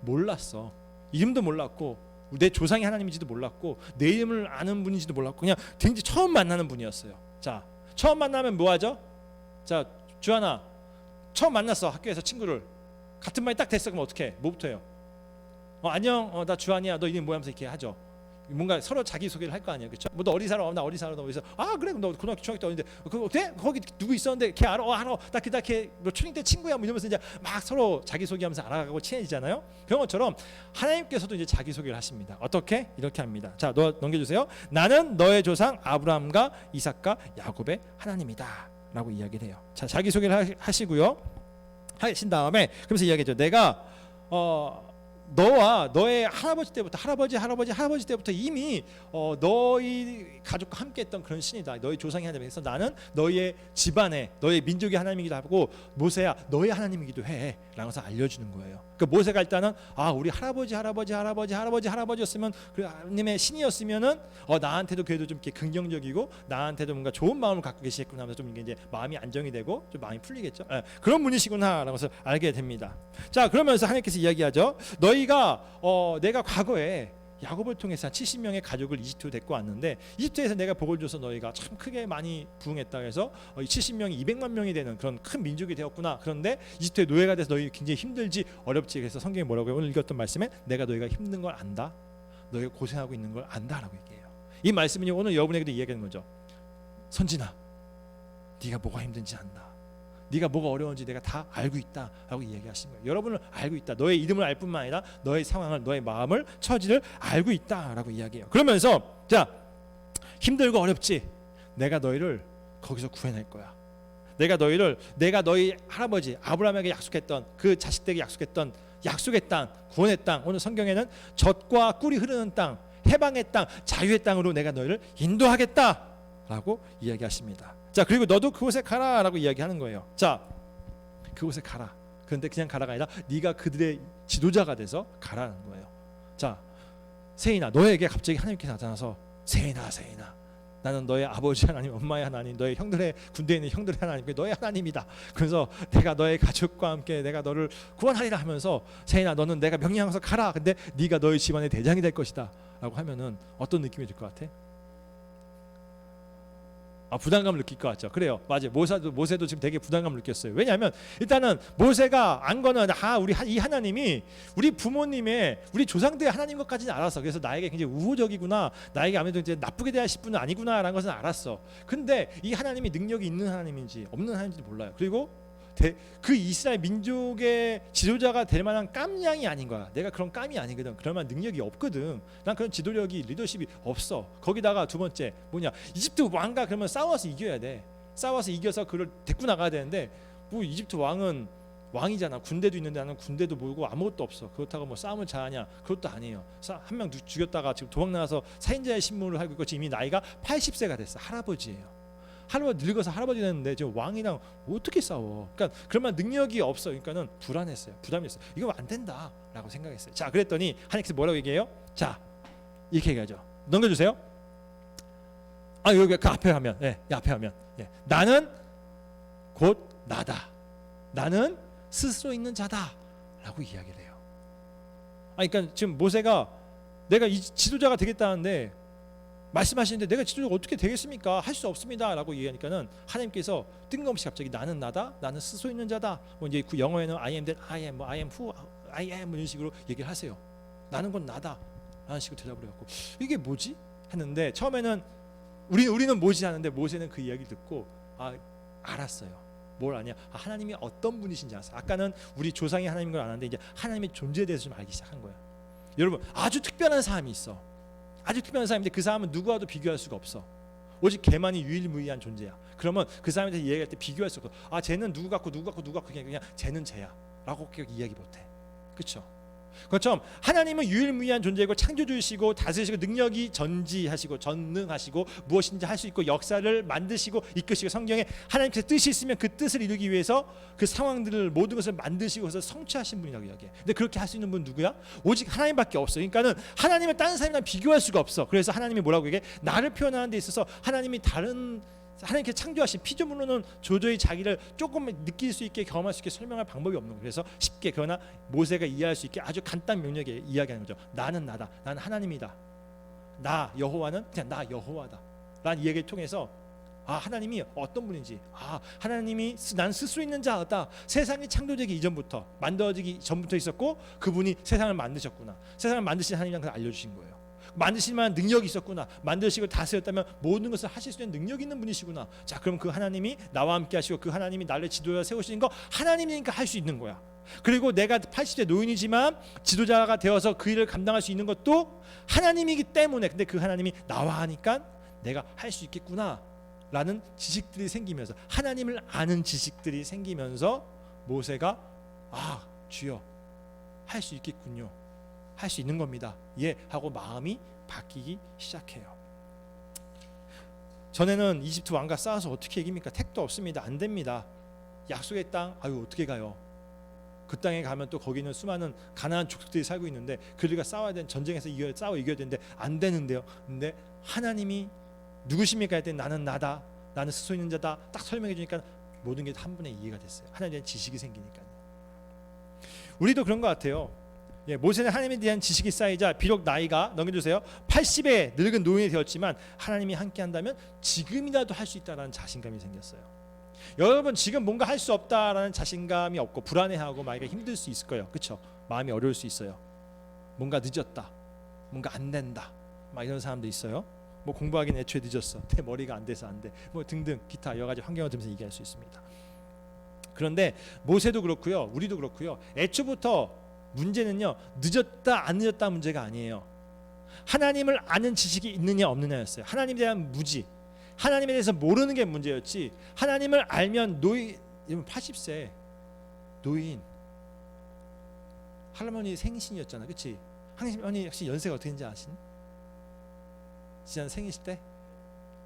몰랐어. 이름도 몰랐고 내 조상이 하나님인지도 몰랐고 내 이름을 아는 분인지도 몰랐고 그냥 굉장히 처음 만나는 분이었어요. 자, 처음 만나면 뭐 하죠? 자, 주하나 처음 만났어. 학교에서 친구를 같은 말이 딱 됐어. 그럼 어떻게 해? 뭐부터 해요? 안녕, 나 주한이야. 너 이름 뭐야? 하면서 이렇게 하죠. 뭔가 서로 자기 소개를 할 거 아니에요, 그렇죠? 너 어디 살아? 나 어디 살아? 너 어디서? 그래, 너 고등학교 중학교 때 어딘데? 그 어때? 거기 누구 있었는데? 걔 알아? 알아. 나 걔 너 초딩 때 친구야. 뭐 이러면서 이제 막 서로 자기 소개하면서 알아가고 친해지잖아요. 그런 것처럼 하나님께서도 이제 자기 소개를 하십니다. 어떻게? 이렇게 합니다. 자, 너 넘겨주세요. 나는 너의 조상 아브라함과 이삭과 야곱의 하나님이다라고 이야기를 해요. 자, 자기 소개를 하시고요. 하신 다음에 그러면서 이야기죠. 내가 너와 너의 할아버지 때부터 할아버지 때부터 이미 너희 가족과 함께했던 그런 신이다. 너희 조상이 하나님이서 나는 너희의 집안의 너희 민족의 하나님이기도 하고 모세야 너의 하나님이기도 해 라면서 알려주는 거예요. 그러니까 모세가 일단은 우리 할아버지였으면 그 하나님의 신이었으면은 나한테도 그래도 좀 이렇게 긍정적이고 나한테도 뭔가 좋은 마음을 갖고 계시겠구나 하면서 좀 이제 마음이 안정이 되고 좀 마음이 풀리겠죠. 그런 분이시구나 라면서 알게 됩니다. 자, 그러면서 하나님께서 이야기하죠. 너희가 내가 과거에 야곱을 통해서 70명의 가족을 이집트로 데리고 왔는데 이집트에서 내가 복을 줘서 너희가 참 크게 많이 부흥했다 해서 70명이 200만 명이 되는 그런 큰 민족이 되었구나. 그런데 이집트의 노예가 돼서 너희 굉장히 힘들지 어렵지. 그래서 성경이 뭐라고요? 오늘 읽었던 말씀에 내가 너희가 힘든 걸 안다. 너희가 고생하고 있는 걸 안다라고 얘기해요. 이 말씀은 오늘 여러분에게도 이야기하는 거죠. 선진아, 네가 뭐가 힘든지 안다. 네가 뭐가 어려운지 내가 다 알고 있다라고 이야기하신 거예요. 여러분을 알고 있다. 너의 이름을 알 뿐만 아니라 너의 상황을, 너의 마음을, 처지를 알고 있다라고 이야기해요. 그러면서 자, 힘들고 어렵지? 내가 너희를 거기서 구해낼 거야. 내가 너희 할아버지 아브라함에게 약속했던 그 자식들에게 약속했던 약속의 땅, 구원의 땅, 오늘 성경에는 젖과 꿀이 흐르는 땅, 해방의 땅, 자유의 땅으로 내가 너희를 인도하겠다라고 이야기하십니다. 자, 그리고 너도 그곳에 가라라고 이야기하는 거예요. 자, 그곳에 가라. 그런데 그냥 가라가 아니라 네가 그들의 지도자가 돼서 가라는 거예요. 자, 세인아, 너에게 갑자기 하나님께서 나타나서 세인아, 나는 너의 아버지 하나님, 엄마의 하나님, 너의 형들의 군대에 있는 형들의 하나님, 너의 하나님이다. 그래서 내가 너의 가족과 함께 내가 너를 구원하리라 하면서 세인아, 너는 내가 명령하면서 가라. 근데 네가 너의 집안의 대장이 될 것이다 라고 하면은 어떤 느낌이 들 것 같아? 부담감을 느낄 것 같죠. 그래요, 맞아요. 모세도 지금 되게 부담감을 느꼈어요. 왜냐하면 일단은 모세가 안 거는 우리 이 하나님이 우리 부모님의, 우리 조상들의 하나님 것까지는 알았어. 그래서 나에게 굉장히 우호적이구나, 나에게 아무래도 이제 나쁘게 대하실 분은 아니구나라는 것은 알았어. 근데 이 하나님이 능력이 있는 하나님인지 없는 하나님인지 몰라요. 그리고 그 이스라엘 민족의 지도자가 될 만한 깜냥이 아닌 거야. 내가 그런 깜이 아니거든. 그럴 만한 능력이 없거든. 난 그런 지도력이, 리더십이 없어. 거기다가 두 번째 뭐냐, 이집트 왕과 그러면 싸워서 이겨야 돼. 싸워서 이겨서 그를 데리고 나가야 되는데 뭐 이집트 왕은 왕이잖아. 군대도 있는데 나는 군대도 모르고 아무것도 없어. 그렇다고 뭐 싸움을 잘하냐? 그것도 아니에요. 한 명 죽였다가 지금 도망 나가서 살인자의 신분을 하고 있고 지금 이미 나이가 80세가 됐어. 할아버지예요. 할아버지 늙어서 할아버지 됐는데 지금 왕이랑 어떻게 싸워? 그러니까 그러면 능력이 없어. 그러니까는 불안했어요. 부담했어요. 이거 안 된다라고 생각했어요. 자, 그랬더니 하나님께서 뭐라고 얘기해요? 자, 이렇게 얘기하죠. 넘겨주세요. 여기 그 앞에 하면, 앞에 하면, 나는 곧 나다. 나는 스스로 있는 자다라고 이야기를 해요. 그러니까 지금 모세가 내가 이 지도자가 되겠다는데. 말씀하시는데 내가 지도자가 어떻게 되겠습니까? 할 수 없습니다라고 얘기하니까는 하나님께서 뜬금없이 갑자기 나는 나다, 나는 스스로 있는 자다. 뭐 이제 그 영어에는 I am that I am, 뭐 I am who I am 이런 식으로 얘기를 하세요. 나는 건 나다라는 식으로 대답을 해갖고 이게 뭐지? 했는데 처음에는 우리는 뭐지 하는데 모세는 그 이야기를 듣고 알았어요. 뭘 아냐? 하나님이 어떤 분이신지 알았어요. 아까는 우리 조상이 하나님인 걸 아는데 이제 하나님의 존재에 대해서 좀 알기 시작한 거야. 여러분, 아주 특별한 사람이 있어. 아주 특별한 사람인데 그 사람은 누구와도 비교할 수가 없어. 오직 걔만이 유일무이한 존재야. 그러면 그 사람에 대해서 이야기할 때 비교할 수 없어. 쟤는 누구 같고 그냥 쟤는 쟤야 라고 이야기 못해. 그렇죠? 그것처럼 하나님은 유일무이한 존재이고 창조주이시고 다스리시고 능력이 전지하시고 전능하시고 무엇인지 할 수 있고 역사를 만드시고 이끄시고 성경에 하나님께서 뜻이 있으면 그 뜻을 이루기 위해서 그 상황들을 모든 것을 만드시고 해서 성취하신 분이라고 이야기해. 근데 그렇게 할 수 있는 분 누구야? 오직 하나님밖에 없어. 그러니까는 하나님은 다른 사람이랑 비교할 수가 없어. 그래서 하나님이 뭐라고 얘기해? 나를 표현하는 데 있어서 하나님이 하나님께서 창조하신 피조물로는 도저히 자기를 조금 느낄 수 있게 경험할 수 있게 설명할 방법이 없는 거예요. 그래서 쉽게 그러나 모세가 이해할 수 있게 아주 간단 명료하게 이야기하는 거죠. 나는 나다. 나는 하나님이다. 나 여호와는 그냥 나 여호와다. 라는 이야기를 통해서 하나님이 어떤 분인지, 하나님이 난 스스로 있는 자다. 세상이 창조되기 이전부터, 만들어지기 전부터 있었고 그분이 세상을 만드셨구나. 세상을 만드신 하나님이란 걸 알려주신 거예요. 만드실 만한 능력이 있었구나. 만드시고 다스렸다면 모든 것을 하실 수 있는 능력이 있는 분이시구나. 자, 그럼 그 하나님이 나와 함께 하시고 그 하나님이 나를 지도자 세우시는 거 하나님이니까 할 수 있는 거야. 그리고 내가 80대 노인이지만 지도자가 되어서 그 일을 감당할 수 있는 것도 하나님이기 때문에, 근데 그 하나님이 나와 하니까 내가 할 수 있겠구나 라는 지식들이 생기면서, 하나님을 아는 지식들이 생기면서 모세가 주여 할 수 있겠군요, 할 수 있는 겁니다, 하고 마음이 바뀌기 시작해요. 전에는 이집트 왕과 싸워서 어떻게 이깁니까? 택도 없습니다. 안 됩니다. 약속의 땅 어떻게 가요? 그 땅에 가면 또 거기는 수많은 가나안 족속들이 살고 있는데 그들과 싸워야 되는, 전쟁에서 싸워 이겨야 되는데 안 되는데요. 근데 하나님이 누구십니까? 할 때 나는 나다, 나는 스스로 있는 자다 딱 설명해 주니까 모든 게 한 번에 이해가 됐어요. 하나님에 대한 지식이 생기니까요. 우리도 그런 것 같아요. 모세는 하나님에 대한 지식이 쌓이자 비록 나이가, 넘겨주세요, 80의 늙은 노인이 되었지만 하나님이 함께 한다면 지금이라도 할 수 있다는 자신감이 생겼어요. 여러분, 지금 뭔가 할 수 없다라는 자신감이 없고 불안해하고 만약에 힘들 수 있을 거예요. 그렇죠? 마음이 어려울 수 있어요. 뭔가 늦었다, 뭔가 안 된다, 막 이런 사람도 있어요. 뭐 공부하기는 애초에 늦었어, 내 머리가 안 돼서 안 돼, 뭐 등등 기타 여러 가지 환경을 들면서 얘기할 수 있습니다. 그런데 모세도 그렇고요, 우리도 그렇고요. 애초부터 문제는요, 늦었다 안 늦었다 문제가 아니에요. 하나님을 아는 지식이 있느냐 없느냐였어요. 하나님에 대한 무지, 하나님에 대해서 모르는 게 문제였지. 하나님을 알면 80세 노인, 할머니 생신이었잖아, 그렇지? 할머니 혹시 연세가 어떻게 되는지 아시니? 지난 생이실 때?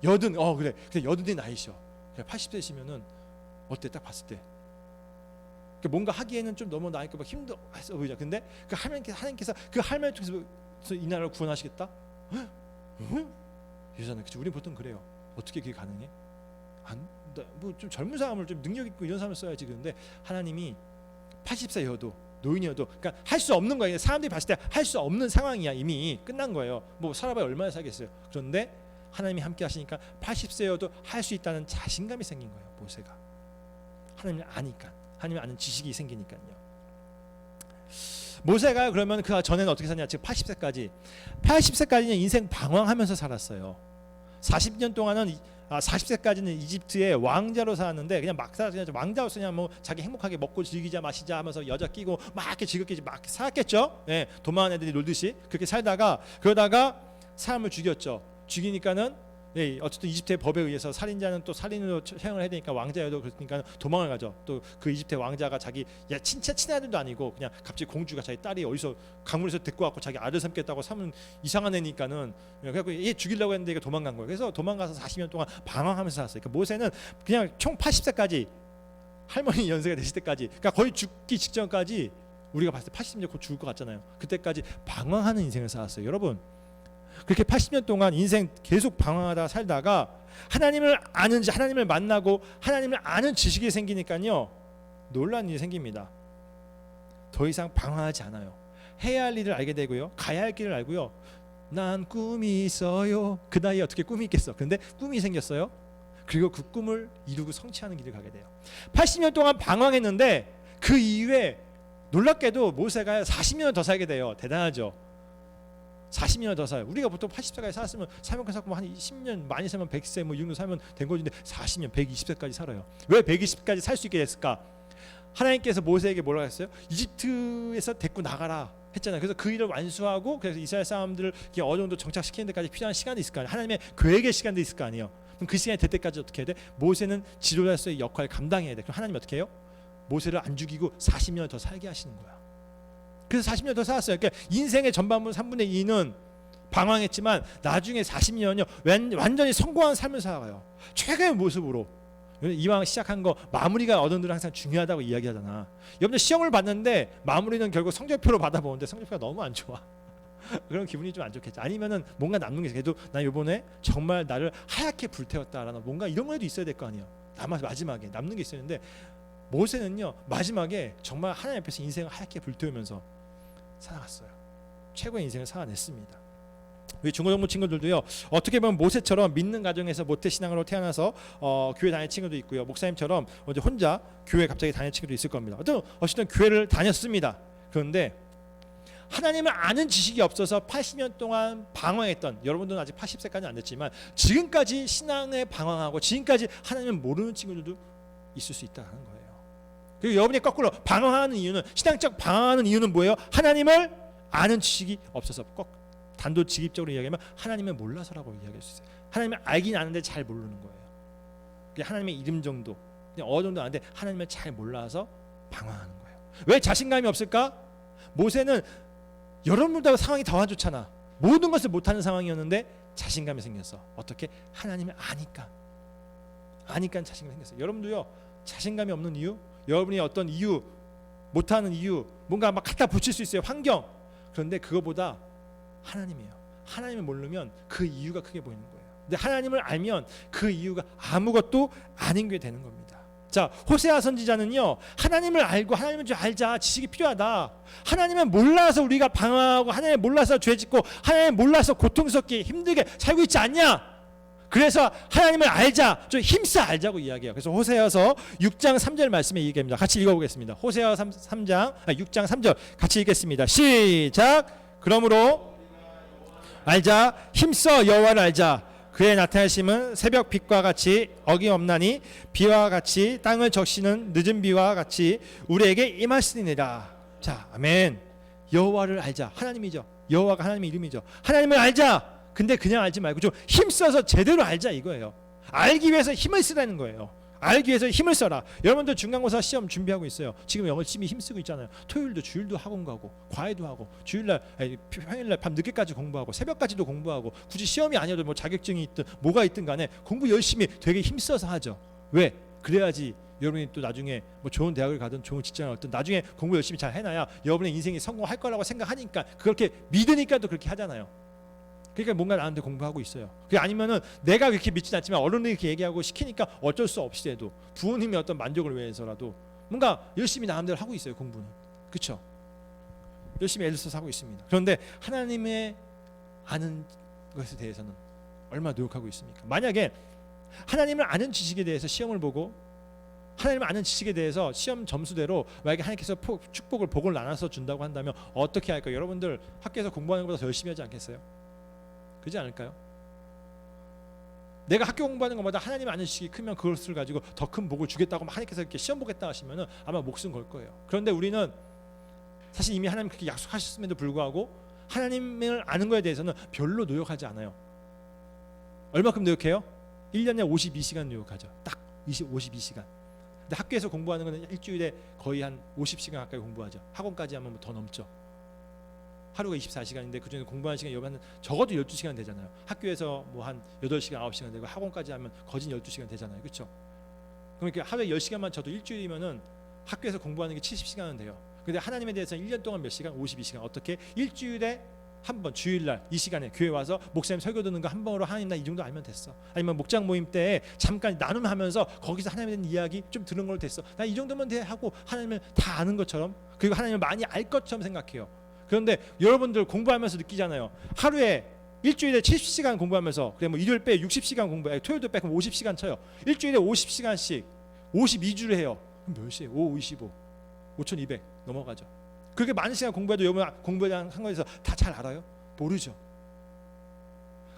여든, 그래, 여든이 나이셔. 80세시면은 어때? 딱 봤을 때 뭔가 하기에는 좀 너무 나이가 막 힘들어 보이자. 근데 그 하나님께서 그 할머니 통해서 이 나라를 구원하시겠다? 이러잖아요. 그치? 우린 보통 그래요. 어떻게 그게 가능해? 뭐 좀 젊은 사람을 좀 능력 있고 이런 사람을 써야지. 그런데 하나님이 80세여도 노인이어도, 그러니까 할 수 없는 거예요. 사람들이 봤을 때 할 수 없는 상황이야. 이미 끝난 거예요. 뭐 살아봐야 얼마나 살겠어요. 그런데 하나님이 함께 하시니까 80세여도 할 수 있다는 자신감이 생긴 거예요. 모세가 하나님을 아니까, 하나님을 아는 지식이 생기니까요. 모세가 그러면 그 전에는 어떻게 살냐? 지금 80세까지는 인생 방황하면서 살았어요. 40년 동안은 40세까지는 이집트의 왕자로 살았는데 그냥 막 살았어요. 왕자로서 그냥 뭐 자기 행복하게 먹고 즐기자 마시자 하면서 여자 끼고 막 이렇게 즐겁게 막 살았겠죠. 네, 도망한 애들이 놀듯이 그렇게 살다가 그러다가 사람을 죽였죠. 죽이니까는 어쨌든 이집트의 법에 의해서 살인자는 또 살인으로 처형을 해야 되니까 왕자여도 그러니까 도망을 가죠. 또 그 이집트의 왕자가 자기 친아들도 아니고 그냥 갑자기 공주가 자기 딸이 어디서 강물에서 데리고 왔고 자기 아들 삼겠다고 삼은 이상한 애니까는 그래갖고 얘 죽이려고 했는데 얘가 도망간 거예요. 그래서 도망가서 40년 동안 방황하면서 살았어요. 그러니까 모세는 그냥 총 80세까지 할머니 연세가 되실 때까지, 그러니까 거의 죽기 직전까지, 우리가 봤을 때 80년 곧 죽을 것 같잖아요. 그때까지 방황하는 인생을 살았어요. 여러분, 그렇게 80년 동안 인생 계속 방황하다 살다가 하나님을 아는지, 하나님을 만나고 하나님을 아는 지식이 생기니까요, 놀라운 일이 생깁니다. 더 이상 방황하지 않아요. 해야 할 일을 알게 되고요, 가야 할 길을 알고요. 난 꿈이 있어요. 그 나이에 어떻게 꿈이 있겠어. 근데 꿈이 생겼어요. 그리고 그 꿈을 이루고 성취하는 길을 가게 돼요. 80년 동안 방황했는데 그 이후에 놀랍게도 모세가 40년을 더 살게 돼요. 대단하죠. 40년을 더 살아요. 우리가 보통 80세까지 살았으면 살면 한 10년, 많이 살면 100세 뭐 이 정도 살면 된 거인데 40년, 120세까지 살아요. 왜 120세까지 살 수 있게 됐을까? 하나님께서 모세에게 뭐라고 했어요? 이집트에서 데리고 나가라 했잖아요. 그래서 그 일을 완수하고, 그래서 이스라엘 사람들을 어느 정도 정착시키는 데까지 필요한 시간이 있을 거 아니에요. 하나님의 계획의 시간도 있을 거 아니에요. 그럼 그 시간이 될 때까지 어떻게 해야 돼? 모세는 지도자로서의 역할을 감당해야 돼. 그럼 하나님 어떻게 해요? 모세를 안 죽이고 40년을 더 살게 하시는 거야. 그래서 40년 더 살았어요. 그러니까 인생의 전반부 3분의 2는 방황했지만 나중에 40년은요 완전히 성공한 삶을 살아가요. 최고의 모습으로. 이왕 시작한 거 마무리가 어른들은 항상 중요하다고 이야기하잖아. 여러분들 시험을 봤는데 마무리는 결국 성적표로 받아보는데 성적표가 너무 안 좋아. 그런 기분이 좀 안 좋겠지. 아니면은 뭔가 남는 게 있어. 그래도 나 이번에 정말 나를 하얗게 불태웠다라는 뭔가 이런 거에도 있어야 될 거 아니야. 마지막에 남는 게 있었는데 모세는요 마지막에 정말 하나님 앞에서 인생을 하얗게 불태우면서 살아갔어요. 최고의 인생을 살아냈습니다. 우리 중고등부 친구들도요 어떻게 보면 모세처럼 믿는 가정에서 모태신앙으로 태어나서 교회 다닐 친구도 있고요, 목사님처럼 혼자 교회 갑자기 다닐 친구도 있을 겁니다. 어쨌든 교회를 다녔습니다. 그런데 하나님을 아는 지식이 없어서 80년 동안 방황했던, 여러분들은 아직 80세까지는 안 됐지만 지금까지 신앙에 방황하고 지금까지 하나님을 모르는 친구들도 있을 수 있다는 거예요. 그리고 여러분이 거꾸로 방황하는 이유는, 신앙적 방황하는 이유는 뭐예요? 하나님을 아는 지식이 없어서. 꼭 단도직입적으로 이야기하면 하나님을 몰라서라고 이야기할 수 있어요. 하나님을 알긴 아는데 잘 모르는 거예요. 그냥 하나님의 이름 정도, 그냥 어느 정도 아는데 하나님을 잘 몰라서 방황하는 거예요. 왜 자신감이 없을까? 모세는 여러분들하고 상황이 더 안 좋잖아. 모든 것을 못하는 상황이었는데 자신감이 생겼어. 어떻게? 하나님을 아니까 자신감이 생겼어요. 여러분도요 자신감이 없는 이유, 여러분이 어떤 이유, 못하는 이유, 뭔가 막 갖다 붙일 수 있어요. 환경. 그런데 그거보다 하나님이에요. 하나님을 모르면 그 이유가 크게 보이는 거예요. 근데 하나님을 알면 그 이유가 아무것도 아닌 게 되는 겁니다. 자, 호세아 선지자는요 하나님을 알고 하나님을 좀 알자, 지식이 필요하다. 하나님을 몰라서 우리가 방황하고, 하나님을 몰라서 죄짓고, 하나님을 몰라서 고통스럽게 힘들게 살고 있지 않냐. 그래서 하나님을 알자, 좀 힘써 알자고 이야기해요. 그래서 호세아서 6장 3절 말씀에 얘기합니다. 같이 읽어보겠습니다. 호세아 6장 3절 같이 읽겠습니다. 시작. 그러므로 알자, 힘써 여호와를 알자. 그의 나타나심은 새벽 빛과 같이 어김없나니 비와 같이 땅을 적시는 늦은 비와 같이 우리에게 임하시니라. 자, 아멘. 여호와를 알자. 하나님이죠. 여호와가 하나님의 이름이죠. 하나님을 알자. 근데 그냥 알지 말고 좀 힘써서 제대로 알자 이거예요. 알기 위해서 힘을 쓰라는 거예요. 알기 위해서 힘을 써라. 여러분들 중간고사 시험 준비하고 있어요. 지금 열심히 힘쓰고 있잖아요. 토요일도 주일도 학원 가고 과외도 하고 주일날 평일날 밤 늦게까지 공부하고 새벽까지도 공부하고 굳이 시험이 아니어도 뭐 자격증이 있든 뭐가 있든 간에 공부 열심히 되게 힘써서 하죠. 왜? 그래야지 여러분이 또 나중에 뭐 좋은 대학을 가든 좋은 직장을 얻든 나중에 공부 열심히 잘 해놔야 여러분의 인생이 성공할 거라고 생각하니까 그렇게 믿으니까 또 그렇게 하잖아요. 그러니까 뭔가 나한테 공부하고 있어요. 그게 아니면은 내가 그렇게 믿진 않지만 어른들이 이렇게 얘기하고 시키니까 어쩔 수 없이 해도 부모님의 어떤 만족을 위해서라도 뭔가 열심히 나름대로 하고 있어요. 공부는. 그렇죠? 열심히 애를 써서 하고 있습니다. 그런데 하나님의 아는 것에 대해서는 얼마나 노력하고 있습니까? 만약에 하나님을 아는 지식에 대해서 시험을 보고 하나님을 아는 지식에 대해서 시험 점수대로 만약에 하나님께서 축복을 복을 나눠서 준다고 한다면 어떻게 할까요? 여러분들 학교에서 공부하는 것보다 더 열심히 하지 않겠어요? 그렇지 않을까요? 내가 학교 공부하는 것보다 하나님 아는 지식이 크면 그것을 가지고 더 큰 복을 주겠다고 하나님께서 이렇게 시험 보겠다 하시면은 아마 목숨 걸 거예요. 그런데 우리는 사실 이미 하나님 그렇게 약속하셨음에도 불구하고 하나님을 아는 것에 대해서는 별로 노력하지 않아요. 얼마큼 노력해요? 1년에 52시간 노력하죠. 딱 52시간. 근데 학교에서 공부하는 거는 일주일에 거의 한 50시간 가까이 공부하죠. 학원까지 하면 뭐 더 넘죠. 하루가 24시간인데 그중에 공부하는 시간이 여러분 적어도 12시간 되잖아요. 학교에서 뭐 한 8시간, 9시간 되고 학원까지 하면 거진 12시간 되잖아요. 그렇죠? 그러니까 하루에 10시간만 쳐도 일주일이면은 학교에서 공부하는 게 70시간은 돼요. 근데 하나님에 대해서는 1년 동안 몇 시간? 52시간. 어떻게? 일주일에 한 번 주일날 이 시간에 교회 와서 목사님 설교 듣는 거 한 번으로 하나님 나 이 정도 알면 됐어. 아니면 목장 모임 때 잠깐 나눔하면서 거기서 하나님에 대한 이야기 좀 들은 걸로 됐어. 나 이 정도면 돼 하고 하나님을 다 아는 것처럼 그리고 하나님을 많이 알 것처럼 생각해요. 그런데 여러분들 공부하면서 느끼잖아요. 하루에 일주일에 70시간 공부하면서 그래 뭐 일요일 빼 60시간 공부, 토요일도 빼 그럼 50시간 쳐요. 일주일에 50시간씩 52주를 해요. 그럼 몇 시에? 5, 25, 5200 넘어가죠. 그렇게 많은 시간 공부해도 여러분 공부에 대한 상관에서 다 잘 알아요? 모르죠.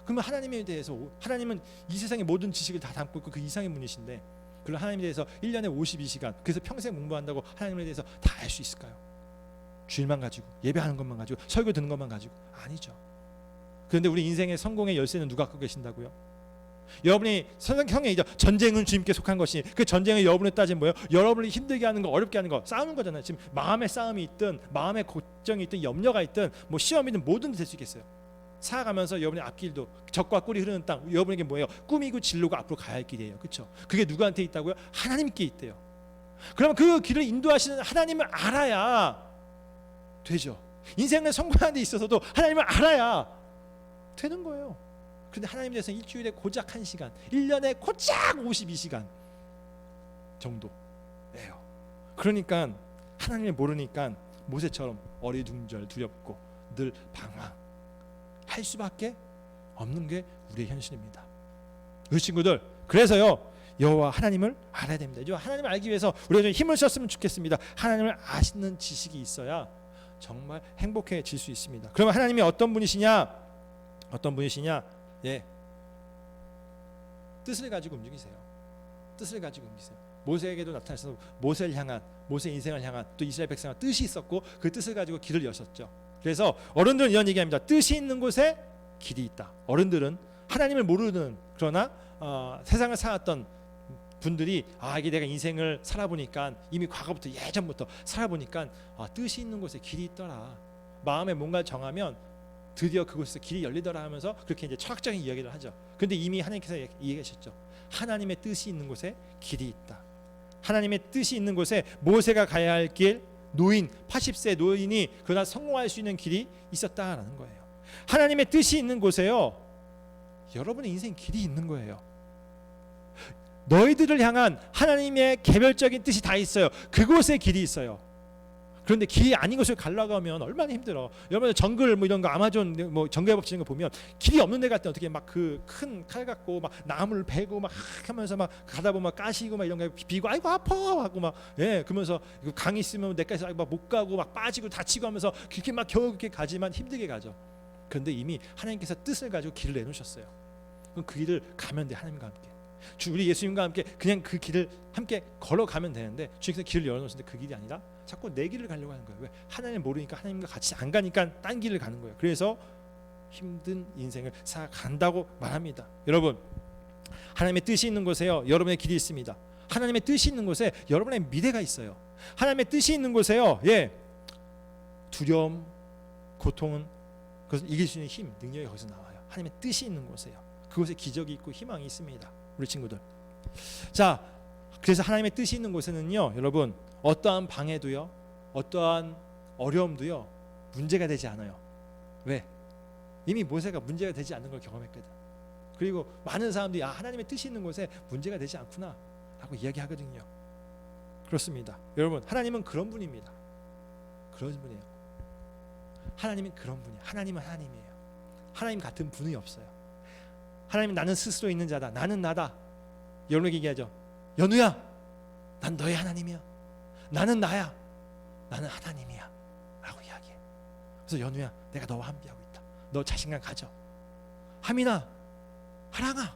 그러면 하나님에 대해서 하나님은 이 세상의 모든 지식을 다 담고 있고 그 이상의 분이신데 그런 하나님에 대해서 1년에 52시간 그래서 평생 공부한다고 하나님에 대해서 다 알 수 있을까요? 주일만 가지고 예배하는 것만 가지고 설교 듣는 것만 가지고 아니죠. 그런데 우리 인생의 성공의 열쇠는 누가 갖고 계신다고요? 여러분이 성경에 전쟁은 주님께 속한 것이 그 전쟁을 여러분에 따지면 뭐예요? 여러분을 힘들게 하는 거 어렵게 하는 거 싸우는 거잖아요. 지금 마음의 싸움이 있든 마음의 걱정이 있든 염려가 있든 뭐 시험이든 뭐든 될 수 있겠어요. 살아가면서 여러분의 앞길도 적과 꿀이 흐르는 땅 여러분에게 뭐예요? 꿈이고 진로가 앞으로 가야 할 길이에요. 그렇죠? 그게 누구한테 있다고요? 하나님께 있대요. 그러면 그 길을 인도하시는 하나님을 알아야 되죠. 인생을 성공하는 데 있어서도 하나님을 알아야 되는 거예요. 그런데 하나님에 대해서는 일주일에 고작 1시간 1년에 고작 52시간 정도예요. 그러니까 하나님을 모르니까 모세처럼 어리둥절 두렵고 늘 방황할 수밖에 없는 게 우리의 현실입니다. 우리 친구들 그래서요 여호와 하나님을 알아야 됩니다. 하나님을 알기 위해서 우리가 좀 힘을 썼으면 좋겠습니다. 하나님을 아시는 지식이 있어야 정말 행복해질 수 있습니다. 그러면 하나님이 어떤 분이시냐? 어떤 분이시냐? 예, 뜻을 가지고 움직이세요. 뜻을 가지고 움직이세요. 모세에게도 나타나셔서 모세를 향한 모세 인생을 향한 또 이스라엘 백성의 뜻이 있었고 그 뜻을 가지고 길을 여셨죠. 그래서 어른들은 이런 얘기합니다. 뜻이 있는 곳에 길이 있다. 어른들은 하나님을 모르는 그러나 세상을 살았던 분들이 이게 내가 인생을 살아보니까 이미 과거부터 예전부터 살아보니까 뜻이 있는 곳에 길이 있더라. 마음에 뭔가를 정하면 드디어 그곳에서 길이 열리더라 하면서 그렇게 이제 철학적인 이야기를 하죠. 그런데 이미 하나님께서 얘기하셨죠. 하나님의 뜻이 있는 곳에 길이 있다. 하나님의 뜻이 있는 곳에 모세가 가야 할 길, 노인 80세 노인이 그러나 성공할 수 있는 길이 있었다라는 거예요. 하나님의 뜻이 있는 곳에요. 여러분의 인생 길이 있는 거예요. 너희들을 향한 하나님의 개별적인 뜻이 다 있어요. 그곳에 길이 있어요. 그런데 길이 아닌 곳을 가려면 얼마나 힘들어. 여러분 정글 뭐 이런 거 아마존 뭐 정글 법칙 이런 거 보면 길이 없는 데 갈 때 어떻게 막 그 큰 칼 갖고 막 나무를 베고 막 하면서 막 가다 보면 까시고 막 이런 거 비고 아이고 아파 하고 막 그러면서 강이 있으면 내까지 막 못 가고 막 빠지고 다치고 하면서 그렇게 막 겨우 그렇게 가지만 힘들게 가죠. 그런데 이미 하나님께서 뜻을 가지고 길을 내놓으셨어요. 그럼 그 길을 가면 돼. 하나님과 함께. 주 우리 예수님과 함께 그냥 그 길을 함께 걸어가면 되는데 주님께서 길을 열어놓으시는데 그 길이 아니라 자꾸 내 길을 가려고 하는 거예요. 왜? 하나님을 모르니까 하나님과 같이 안 가니까 딴 길을 가는 거예요. 그래서 힘든 인생을 살아간다고 말합니다. 여러분, 하나님의 뜻이 있는 곳에요, 여러분의 길이 있습니다. 하나님의 뜻이 있는 곳에 여러분의 미래가 있어요. 하나님의 뜻이 있는 곳에요, 두려움, 고통은 그것을 이길 수 있는 힘, 능력이 거기서 나와요. 하나님의 뜻이 있는 곳에요. 그곳에 기적이 있고 희망이 있습니다. 우리 친구들. 자, 그래서 하나님의 뜻이 있는 곳에는요, 여러분, 어떠한 방해도요, 어떠한 어려움도요 문제가 되지 않아요. 왜? 이미 모세가 문제가 되지 않는 걸 경험했거든. 그리고 많은 사람들이 하나님의 뜻이 있는 곳에 문제가 되지 않구나 라고 이야기하거든요. 그렇습니다. 여러분, 하나님은 그런 분입니다. 그런 분이에요. 하나님은 그런 분이에요. 하나님은 하나님이에요. 하나님 같은 분이 없어요. 하나님은 나는 스스로 있는 자다. 나는 나다. 여러분에게 얘기하죠. 연우야, 난 너의 하나님이야. 나는 나야. 나는 하나님이야 라고 이야기해. 그래서 연우야, 내가 너와 함께하고 있다. 너 자신감 가져. 하민아, 하랑아,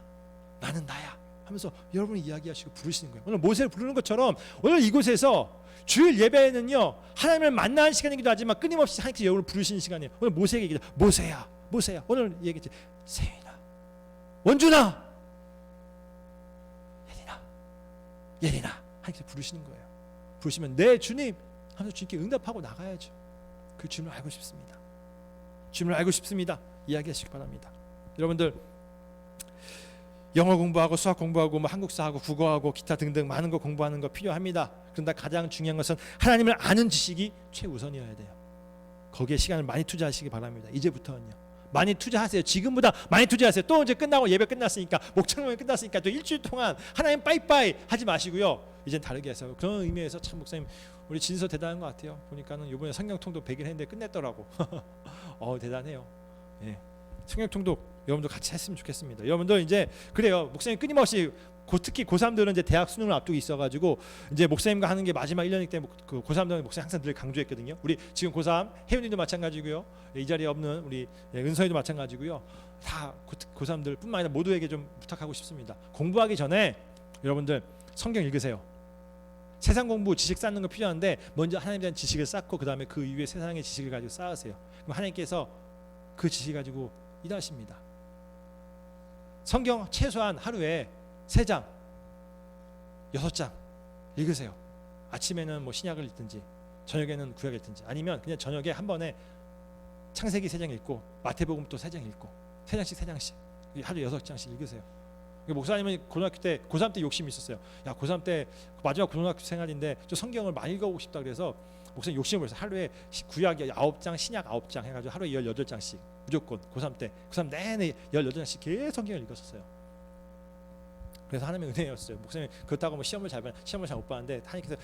나는 나야 하면서 여러분이 이야기하시고 부르시는 거예요. 오늘 모세를 부르는 것처럼 오늘 이곳에서 주일 예배는요 하나님을 만나는 시간이기도 하지만 끊임없이 하나님께서 여러분을 부르시는 시간이에요. 오늘 모세에게 얘기죠. 모세야, 모세야. 오늘 얘기했지. 세윤아, 원준아, 예린아 하나님께서 부르시는 거예요. 부르시면 네 주님 하면서 주님께 응답하고 나가야죠. 그 주님을 알고 싶습니다. 주님을 알고 싶습니다. 이야기하시기 바랍니다. 여러분들, 영어 공부하고 수학 공부하고 한국사하고 국어하고 기타 등등 많은 거 공부하는 거 필요합니다. 그런데 가장 중요한 것은 하나님을 아는 지식이 최우선이어야 돼요. 거기에 시간을 많이 투자하시기 바랍니다. 이제부터는요. 많이 투자하세요. 지금보다 많이 투자하세요. 또 이제 끝나고 예배 끝났으니까, 목창론이 끝났으니까 또 일주일 동안 하나님 빠이빠이 하지 마시고요. 이젠 다르게 해서 그런 의미에서 참 목사님 우리 진서 대단한 것 같아요. 보니까는 이번에 성경통도 100일 했는데 끝냈더라고. 대단해요. 예. 성경통도 여러분들 같이 했으면 좋겠습니다. 여러분들 이제 그래요. 목사님 끊임없이 특히 고3들은 이제 대학 수능을 앞두고 있어가지고 이제 목사님과 하는 게 마지막 1년이기 때문에 그 고3들은 목사님 항상 늘 강조했거든요. 우리 지금 고3 혜윤이도 마찬가지고요. 이 자리에 없는 우리 은서이도 마찬가지고요. 다 고3들 뿐만 아니라 모두에게 좀 부탁하고 싶습니다. 공부하기 전에 여러분들 성경 읽으세요. 세상 공부 지식 쌓는 거 필요한데 먼저 하나님에 대한 지식을 쌓고 그 다음에 그 이후에 세상의 지식을 가지고 쌓으세요. 그럼 하나님께서 그 지식 가지고 일하십니다. 성경 최소한 하루에 3장, 6장 읽으세요. 아침에는 뭐 신약을 읽든지 저녁에는 구약을 읽든지 아니면 그냥 저녁에 한 번에 창세기 3장 읽고 마태복음 또 3장 읽고 3장씩 하루 6장씩 읽으세요. 목사님은 고등학교 때 고3 때 욕심이 있었어요. 야, 고3 때 마지막 고등학교 생활인데 저 성경을 많이 읽어보고 싶다 그래서 목사님 욕심을 해서 하루에 구약 9장, 신약 9장 해가지고 하루에 18장씩 무조건 고3 때 고3 내내 18장씩 계속 성경을 읽었었어요. 그래서 하나님의 은혜였어요. 목사님 그렇다고 뭐 시험을 잘 못 봤는데 하나님께서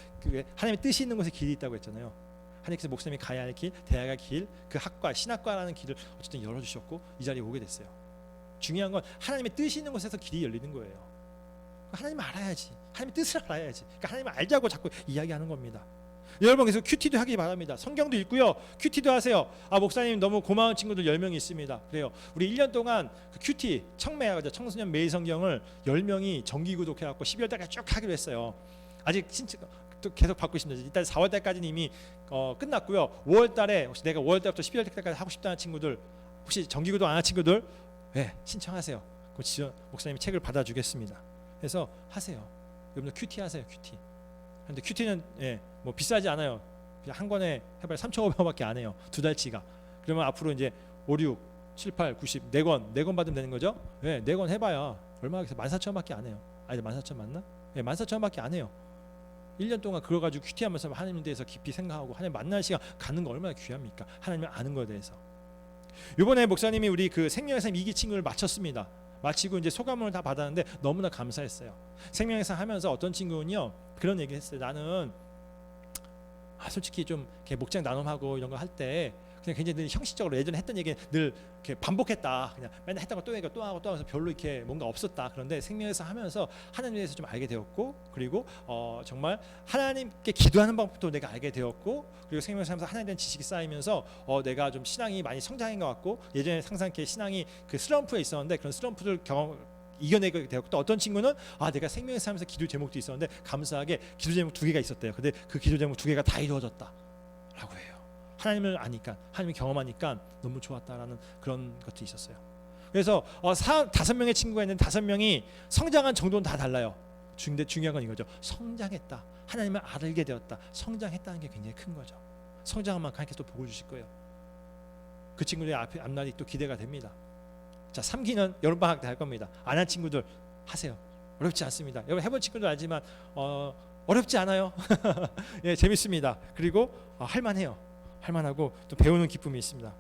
하나님의 뜻이 있는 곳에 길이 있다고 했잖아요. 하나님께서 목사님이 가야 할 길, 대학의 갈 길, 그 학과, 신학과라는 길을 어쨌든 열어주셨고 이 자리에 오게 됐어요. 중요한 건 하나님의 뜻이 있는 곳에서 길이 열리는 거예요. 하나님을 알아야지. 하나님의 뜻을 알아야지. 그러니까 하나님을 알자고 자꾸 이야기하는 겁니다. 여러분 계속 큐티도 하기 바랍니다. 성경도 읽고요. 큐티도 하세요. 목사님 너무 고마운 친구들 10명이 있습니다. 그래요. 우리 1년 동안 그 큐티 청소년 매일 성경을 10명이 정기 구독해갖고 12월 달까지 쭉 하기로 했어요. 아직 신청 또 계속 받고 있습니다. 일단 4월 달까지는 이미 끝났고요. 5월 달에 혹시 내가 5월 달부터 12월 달까지 하고 싶다는 친구들, 혹시 정기 구독 안 한 친구들 신청하세요. 그럼 지원 목사님이 책을 받아주겠습니다. 그래서 하세요. 여러분들 큐티 하세요. 큐티. 근데 큐티는 뭐 비싸지 않아요. 그냥 한 권에 해봐야 3,500원밖에 안 해요. 2달치가. 그러면 앞으로 이제 5, 6, 7, 8, 90 4권 받으면 되는 거죠. 4권 해봐야 얼마가 14,000원밖에 안 해요. 아니 14,000원 맞나? 14,000원밖에 안 해요. 1년 동안 그거 가지고 큐티하면서 하나님에 대해서 깊이 생각하고 하나님 만나는 시간 갖는 거 얼마나 귀합니까? 하나님을 아는 거에 대해서. 이번에 목사님이 우리 그 생명의 삶 2기 친구를 마쳤습니다. 마치고 이제 소감을 다 받았는데 너무나 감사했어요. 생명의 삶 하면서 어떤 친구는요 그런 얘기를 했어요. 나는 솔직히 좀 이렇게 목장 나눔하고 이런 거 할 때 그냥 굉장히 늘 형식적으로 예전에 했던 얘기는 늘 이렇게 반복했다. 그냥 맨날 했던 거 또 얘기하고 또 하고 또 하면서 별로 이렇게 뭔가 없었다. 그런데 생명에서 하면서 하나님에 대해서 좀 알게 되었고, 그리고 정말 하나님께 기도하는 방법도 내가 알게 되었고, 그리고 생명에서 하면서 하나님에 대한 지식이 쌓이면서 내가 좀 신앙이 많이 성장한 것 같고, 예전에 항상 이렇게 신앙이 그 슬럼프에 있었는데 그런 슬럼프를 이겨내게 되었고, 또 어떤 친구는 내가 생명에서 하면서 기도 제목도 있었는데 감사하게 기도 제목 2개가 있었대요. 근데 그 기도 제목 2개가 다 이루어졌다라고 해요. 하나님을 아니까, 하나님을 경험하니까 너무 좋았다라는 그런 것도 있었어요. 그래서 5명의 친구가 있는데 5명이 성장한 정도는 다 달라요. 근데 중요한 건 이거죠. 성장했다. 하나님을 알게 되었다. 성장했다는 게 굉장히 큰 거죠. 성장한 만큼 하나님께서 또 복을 주실 거예요. 그 친구들의 앞날이 또 기대가 됩니다. 자, 3기는 여름방학 때 할 겁니다. 안 한 친구들 하세요. 어렵지 않습니다. 여러분 해본 친구들 알지만 어렵지 않아요. 예, 재밌습니다. 그리고 할만해요. 할만하고 또 배우는 기쁨이 있습니다.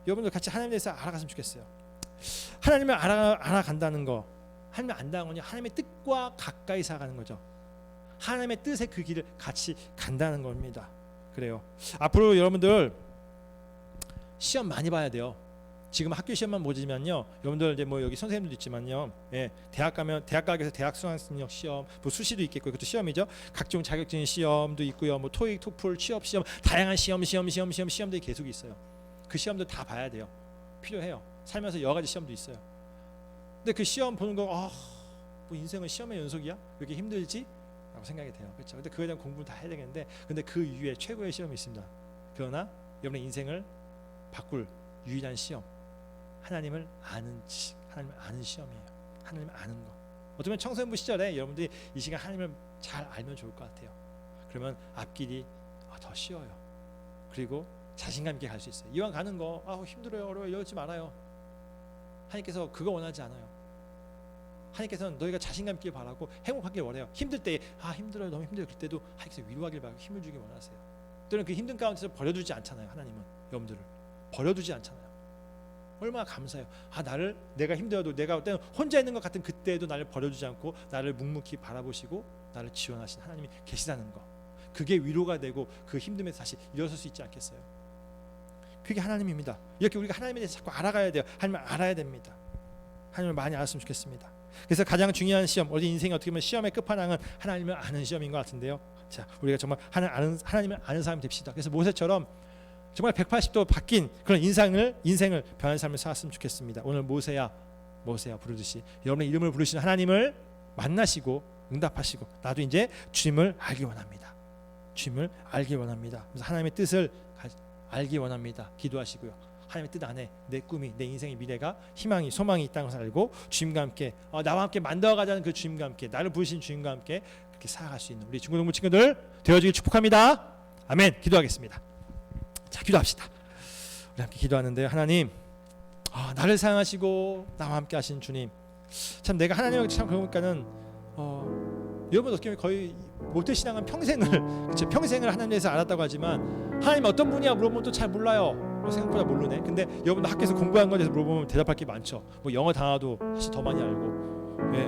여러분들 같이 하나님에 대해서 알아갔으면 좋겠어요. 하나님을 알아간다는 거, 하나님을 안다는 거냐, 하나님의 뜻과 가까이 살아가는 거죠. 하나님의 뜻의 그 길을 같이 간다는 겁니다. 그래요. 앞으로 여러분들 시험 많이 봐야 돼요. 지금 학교 시험만 보지만요, 여러분들 이제 뭐 여기 선생님들도 있지만요, 예, 대학 가면 대학 가게에서 대학 수학능력 시험, 뭐 수시도 있겠고, 그것도 시험이죠. 각종 자격증 시험도 있고요, 뭐 토익, 토플, 취업 시험, 다양한 시험들이 계속 있어요. 그 시험들 다 봐야 돼요. 필요해요. 살면서 여러 가지 시험도 있어요. 근데 그 시험 보는 거, 뭐 인생은 시험의 연속이야? 왜 이렇게 힘들지? 라고 생각이 돼요. 그렇죠? 근데 그거에 대한 공부를 다 해야 되겠는데, 근데 그 이후에 최고의 시험이 있습니다. 그러나 여러분의 인생을 바꿀 유일한 시험, 하나님을 아는 지식, 하나님을 아는 시험이에요. 하나님을 아는 거. 어쩌면 청소년부 시절에 여러분들이 이 시간 하나님을 잘 알면 좋을 것 같아요. 그러면 앞길이 더 쉬워요. 그리고 자신감 있게 갈 수 있어요. 이왕 가는 거 힘들어요, 어려워요, 이러지 말아요. 하나님께서 그거 원하지 않아요. 하나님께서는 너희가 자신감 있게 바라고 행복하길 원해요. 힘들 때 힘들어요, 너무 힘들어요. 그때도 하나님께서 위로하길 바라고 힘을 주길 원하세요. 또는 그 힘든 가운데서 버려두지 않잖아요. 하나님은 여러분들을 버려두지 않잖아요. 얼마나 감사해요. 내가 힘들어도, 내가 그때는 혼자 있는 것 같은 그때에도 나를 버려두지 않고 나를 묵묵히 바라보시고 나를 지원하신 하나님이 계시다는 거, 그게 위로가 되고 그 힘듦에서 다시 일어설 수 있지 않겠어요? 그게 하나님입니다. 이렇게 우리가 하나님에 대해서 자꾸 알아가야 돼요. 하나님을 알아야 됩니다. 하나님을 많이 알았으면 좋겠습니다. 그래서 가장 중요한 시험, 우리 인생이 어떻게 보면 시험의 끝판왕은 하나님을 아는 시험인 것 같은데요. 자, 우리가 정말 하나님을 아는 사람이 됩시다. 그래서 모세처럼 정말 180도 바뀐 그런 인생을 변한 삶을 살았으면 좋겠습니다. 오늘 모세야 부르듯이 여러분의 이름을 부르시는 하나님을 만나시고 응답하시고, 나도 이제 주님을 알기 원합니다. 주님을 알기 원합니다. 그래서 하나님의 뜻을 알기 원합니다. 기도하시고요. 하나님의 뜻 안에 내 꿈이, 내 인생의 미래가, 희망이, 소망이 있다는 것을 알고 주님과 함께 나와 함께 만들어가자는 그 주님과 함께, 나를 부르신 주님과 함께 그렇게 살아갈 수 있는 우리 중고등부 친구들 되어주길 축복합니다. 아멘. 기도하겠습니다. 자, 기도합시다. 우리 함께 기도하는데요. 하나님, 나를 사랑하시고 나와 함께 하신 주님, 참 내가 하나님을 참 그러니까는 여러분 어떻게 보면 거의 모태신앙은 평생을 하나님에 대해서 알았다고 하지만 하나님 어떤 분이야 물어보면 또 잘 몰라요. 생각보다 모르네. 근데 여러분도 학교에서 공부한 거에 대해서 물어보면 대답할 게 많죠. 뭐 영어 단어도 사실 더 많이 알고, 예,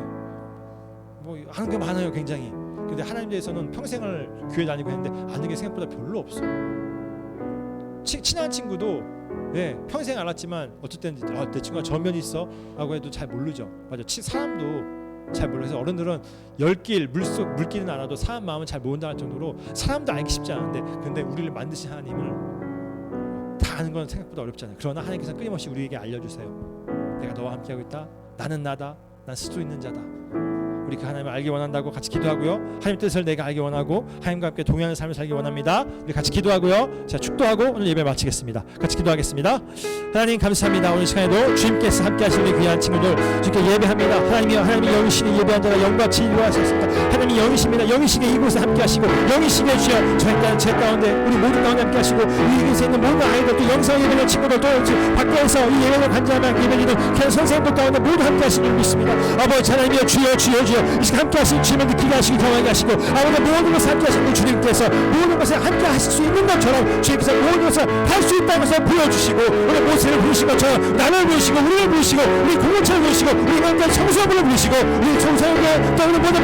뭐 아는 게 많아요, 굉장히. 근데 하나님에 대해서는 평생을 교회 다니고 했는데 아는 게 생각보다 별로 없어. 친한 친구도 평생 알았지만 어떨 때는 내 친구가 저런 면이 있어 라고 해도 잘 모르죠. 맞아. 사람도 잘 몰라서 어른들은 열길 물길은 알아도 사람 마음은 잘 모른다는 정도로 사람도 알기 쉽지 않은데, 근데 우리를 만드신 하나님을 다 아는 건 생각보다 어렵잖아요. 그러나 하나님께서 끊임없이 우리에게 알려주세요. 내가 너와 함께하고 있다. 나는 나다. 난 스스로 있는 자다. 우리 그 하나님을 알기 원한다고 같이 기도하고요. 하나님 뜻을 내가 알기 원하고 하나님과 함께 동행하는 삶을 살기 원합니다. 우리 같이 기도하고요. 자, 축도하고 오늘 예배 마치겠습니다. 같이 기도하겠습니다. 하나님 감사합니다. 오늘 시간에도 주님께서 함께 하시는 우리 귀한 친구들 주님께 예배합니다. 하나님이 영이시니 예배한 자가 영같이 이루하셨습니다. 하나님이 영이십니다. 영이시게 이곳에 함께 하시고, 영이시게 주여 제 가운데 우리 모든 가운데 함께 하시고, 이 곳에 있는 모든 아이들, 또 영상 예배하는 친구들, 또 밖에서 이 예배를 간절하게 예배드리는 그런 선생님들 가운데 모두 함께 하시는 줄 믿습니다. 아버지 하나님이여, 주여 이 시간 함께 하시는 주님을 느끼게 하시고 경험하게 하시고, 아버지 모든 것을 함께 하시는 주님께서 모든 것을 함께 하실 수 있는 것처럼 주님께서 모든 것을 할 수 있다는 것을 불러주시고 오늘 모세를 부르신 것처럼 나를 부르시고 우리를 부르시고 우리 공동체를 부르시고 우리 남자 청소년을 부르시고 우리 청소년의 또 우리 모든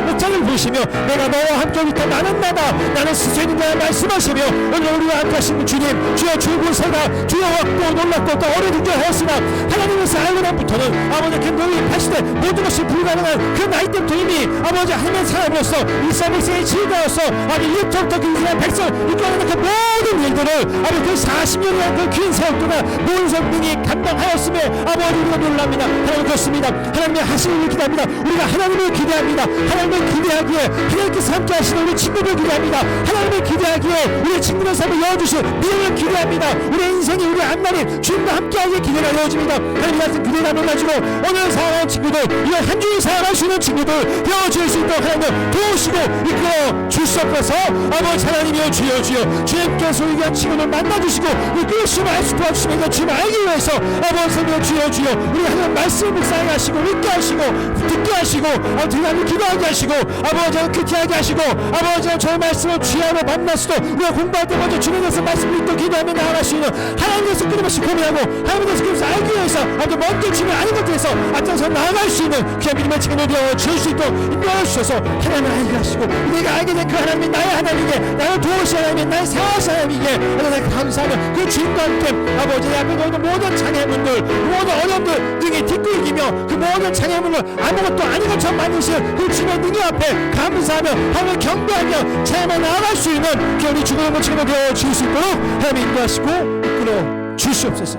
목장을 부르시며 내가 너와 함께 있다 나는 나다 나는 스스로 있는 자를 말씀하시며 오늘 우리와 함께 하신 주님 주여 주보세가 주여 왔고 놀랐고 또 어려운 줄 하였으나 하나님께서 알고 난부터는 아버지 그 너희 80대 모든 것이 불가능한 그 나이 때부터 이미 아버지 하나님의 사람으로서 일사백성의 지휘자로서 아니 이때부터 그 이스라엘 백성 이끌어가는 그 모든 일들을 아버지 그 40년이라는 그 긴 세월 동안 모든 성민이 감당하였음에 아버지 우리가 놀랍니다. 하나님 그렇습니다. 하나님의 하시는 일 기대합니다. 우리가 하나님을 기대합니다. 하나님을 기대하기에 하나님께서 함께 하시는 우리 친구들 기대합니다. 하나님을 기대하기에 우리 친구들 삶을 열어주실 미래를 기대합니다. 우리 인생이 우리 앞날이 주님과 함께하기에 기대가 되어집니다. 하나님 같은 기대가 놀라지고 오늘 사랑하는 친구들 이런 한 주일 살아갈 수 있는 친구들 되어줄 수 있도록 하나님 도우시고 이끌어 주시옵소서. 아버지 하나님이여 주여 주여 주님께서 우리 귀한 친구들 만나주시고 우리 주님을 알 수 도와주시면서 주님을 알기 위해서 아버지 하나님 주여 주여 우리 하나님 말씀을 묵상하게 하시고 읽게 하시고 듣게 하시고 하나님 기도하게 하시고 아버지 하나님 큐티하게 하시고 아버지 하나님 저의 말씀을 주야로 만날 수도 우리가 공부할 때 먼저 주님께서 말씀을 읽고 기도하며 나아갈 수 있는 하나님께서 끊임없이 고민하고 하나님께서 끊임없이 알기 위해서 아주 먼저 주님 아는 것들에서 앞장서 나아갈 수 있는 귀한 믿음의 친구들 되어 줄 수 있도록 인도하여 주셔서 하나님을 알게 하시고 우리가 알게 된 그 하나님이 나의 하나님이게 나를 도우시 하나님이 나의 사랑하시 하나님이게 하나님 감사하며 그 주님과 함께 아버지 앞에 있는 모든 장애물들 모든 어려움들 등에 딛고 이기며 그 모든 장애물을 아무것도 아닌 것처럼 만드시는 그 주님의 능력 앞에 감사하며 하나님을 경배하며 체험해 나아갈 수 있는 그 우리 죽음의 친구들 되어 줄 수 있도록 하나님 인도하시고 이끌어 주시옵소서.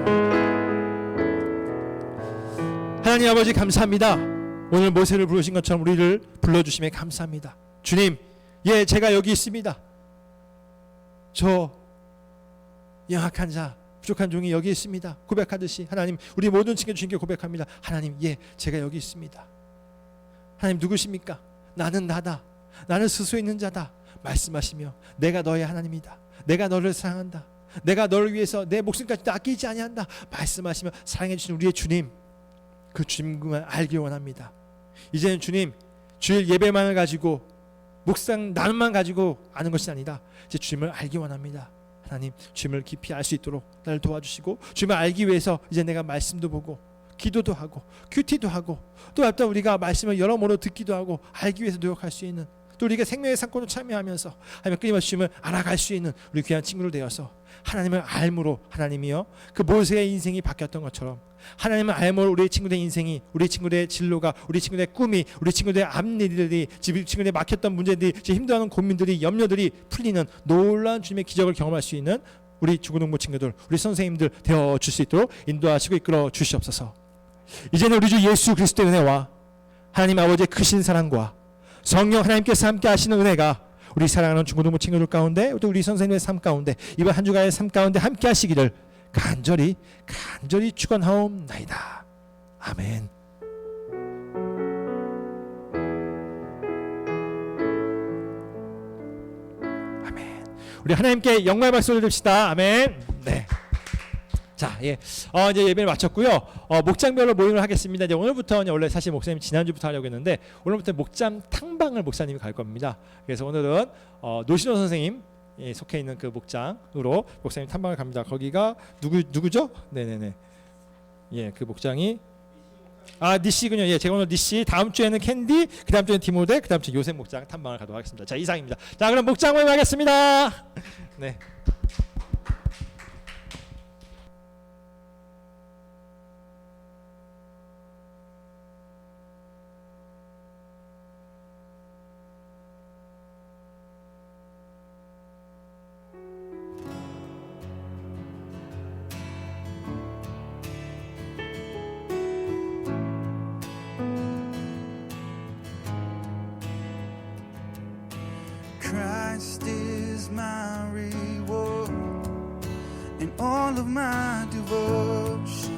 하나님 아버지 감사합니다. 오늘 모세를 부르신 것처럼 우리를 불러주심에 감사합니다. 주님, 예, 제가 여기 있습니다. 저 영악한 자, 부족한 종이 여기 있습니다. 고백하듯이 하나님, 우리 모든 친구 주님께 고백합니다. 하나님, 예, 제가 여기 있습니다. 하나님 누구십니까? 나는 나다. 나는 스스로 있는 자다. 말씀하시며 내가 너의 하나님이다. 내가 너를 사랑한다. 내가 너를 위해서 내 목숨까지 아끼지 아니한다. 말씀하시며 사랑해 주신 우리의 주님, 그 주님만 알기 원합니다. 이제는 주님, 주일 예배만을 가지고 묵상 나눔만 가지고 아는 것이 아니다. 이제 주님을 알기 원합니다. 하나님, 주님을 깊이 알 수 있도록 나를 도와주시고 주님을 알기 위해서 이제 내가 말씀도 보고 기도도 하고 큐티도 하고 또 앞다 우리가 말씀을 여러모로 듣기도 하고 알기 위해서 노력할 수 있는 또 우리가 생명의 상권을 참여하면서 하나님 끊임없이 주님을 알아갈 수 있는 우리 귀한 친구들 되어서 하나님을 알므로 하나님이여 그 모세의 인생이 바뀌었던 것처럼 하나님을 알므로 우리 친구들의 인생이 우리 친구들의 진로가 우리 친구들의 꿈이 우리 친구들의 앞일들이 우리 친구들의 막혔던 문제들이 힘들어하는 고민들이 염려들이 풀리는 놀라운 주님의 기적을 경험할 수 있는 우리 주고등부 친구들 우리 선생님들 되어줄 수 있도록 인도하시고 이끌어 주시옵소서. 이제는 우리 주 예수 그리스도의 은혜와 하나님 아버지의 크신 사랑과 성령 하나님께서 함께 하시는 은혜가 우리 사랑하는 중고등부 친구들 가운데 또 우리 선생님의 삶 가운데 이번 한 주간의 삶 가운데 함께 하시기를 간절히 축원하옵나이다. 아멘. 아멘. 우리 하나님께 영광의 박수를 드립시다. 아멘. 네. 자, 예, 이제 예배를 마쳤고요. 목장별로 모임을 하겠습니다. 이제 오늘부터 원래 사실 목사님 지난주부터 하려고 했는데 오늘부터 목장 탕방을 목사님이 갈 겁니다. 그래서 오늘은 노신호 선생님 속해 있는 그 목장으로 목사님 탐방을 갑니다. 거기가 누구죠? 네네네. 예, 그 목장이 니씨군요. 예, 제가 오늘 니씨, 다음 주에는 캔디, 그 다음 주에는 디모데, 그 다음 주 요셉 목장 탐방을 가도록 하겠습니다. 자, 이상입니다. 자, 그럼 목장 모임 하겠습니다. 네. Christ is my reward and all of my devotion.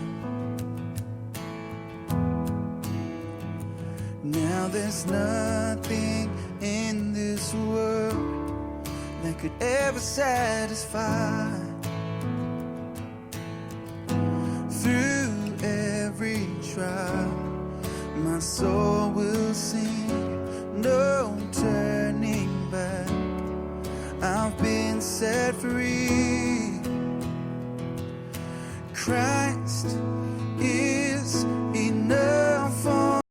Now there's nothing in this world that could ever satisfy. Through every trial, my soul will sing, no turning back. I've been set free. Christ is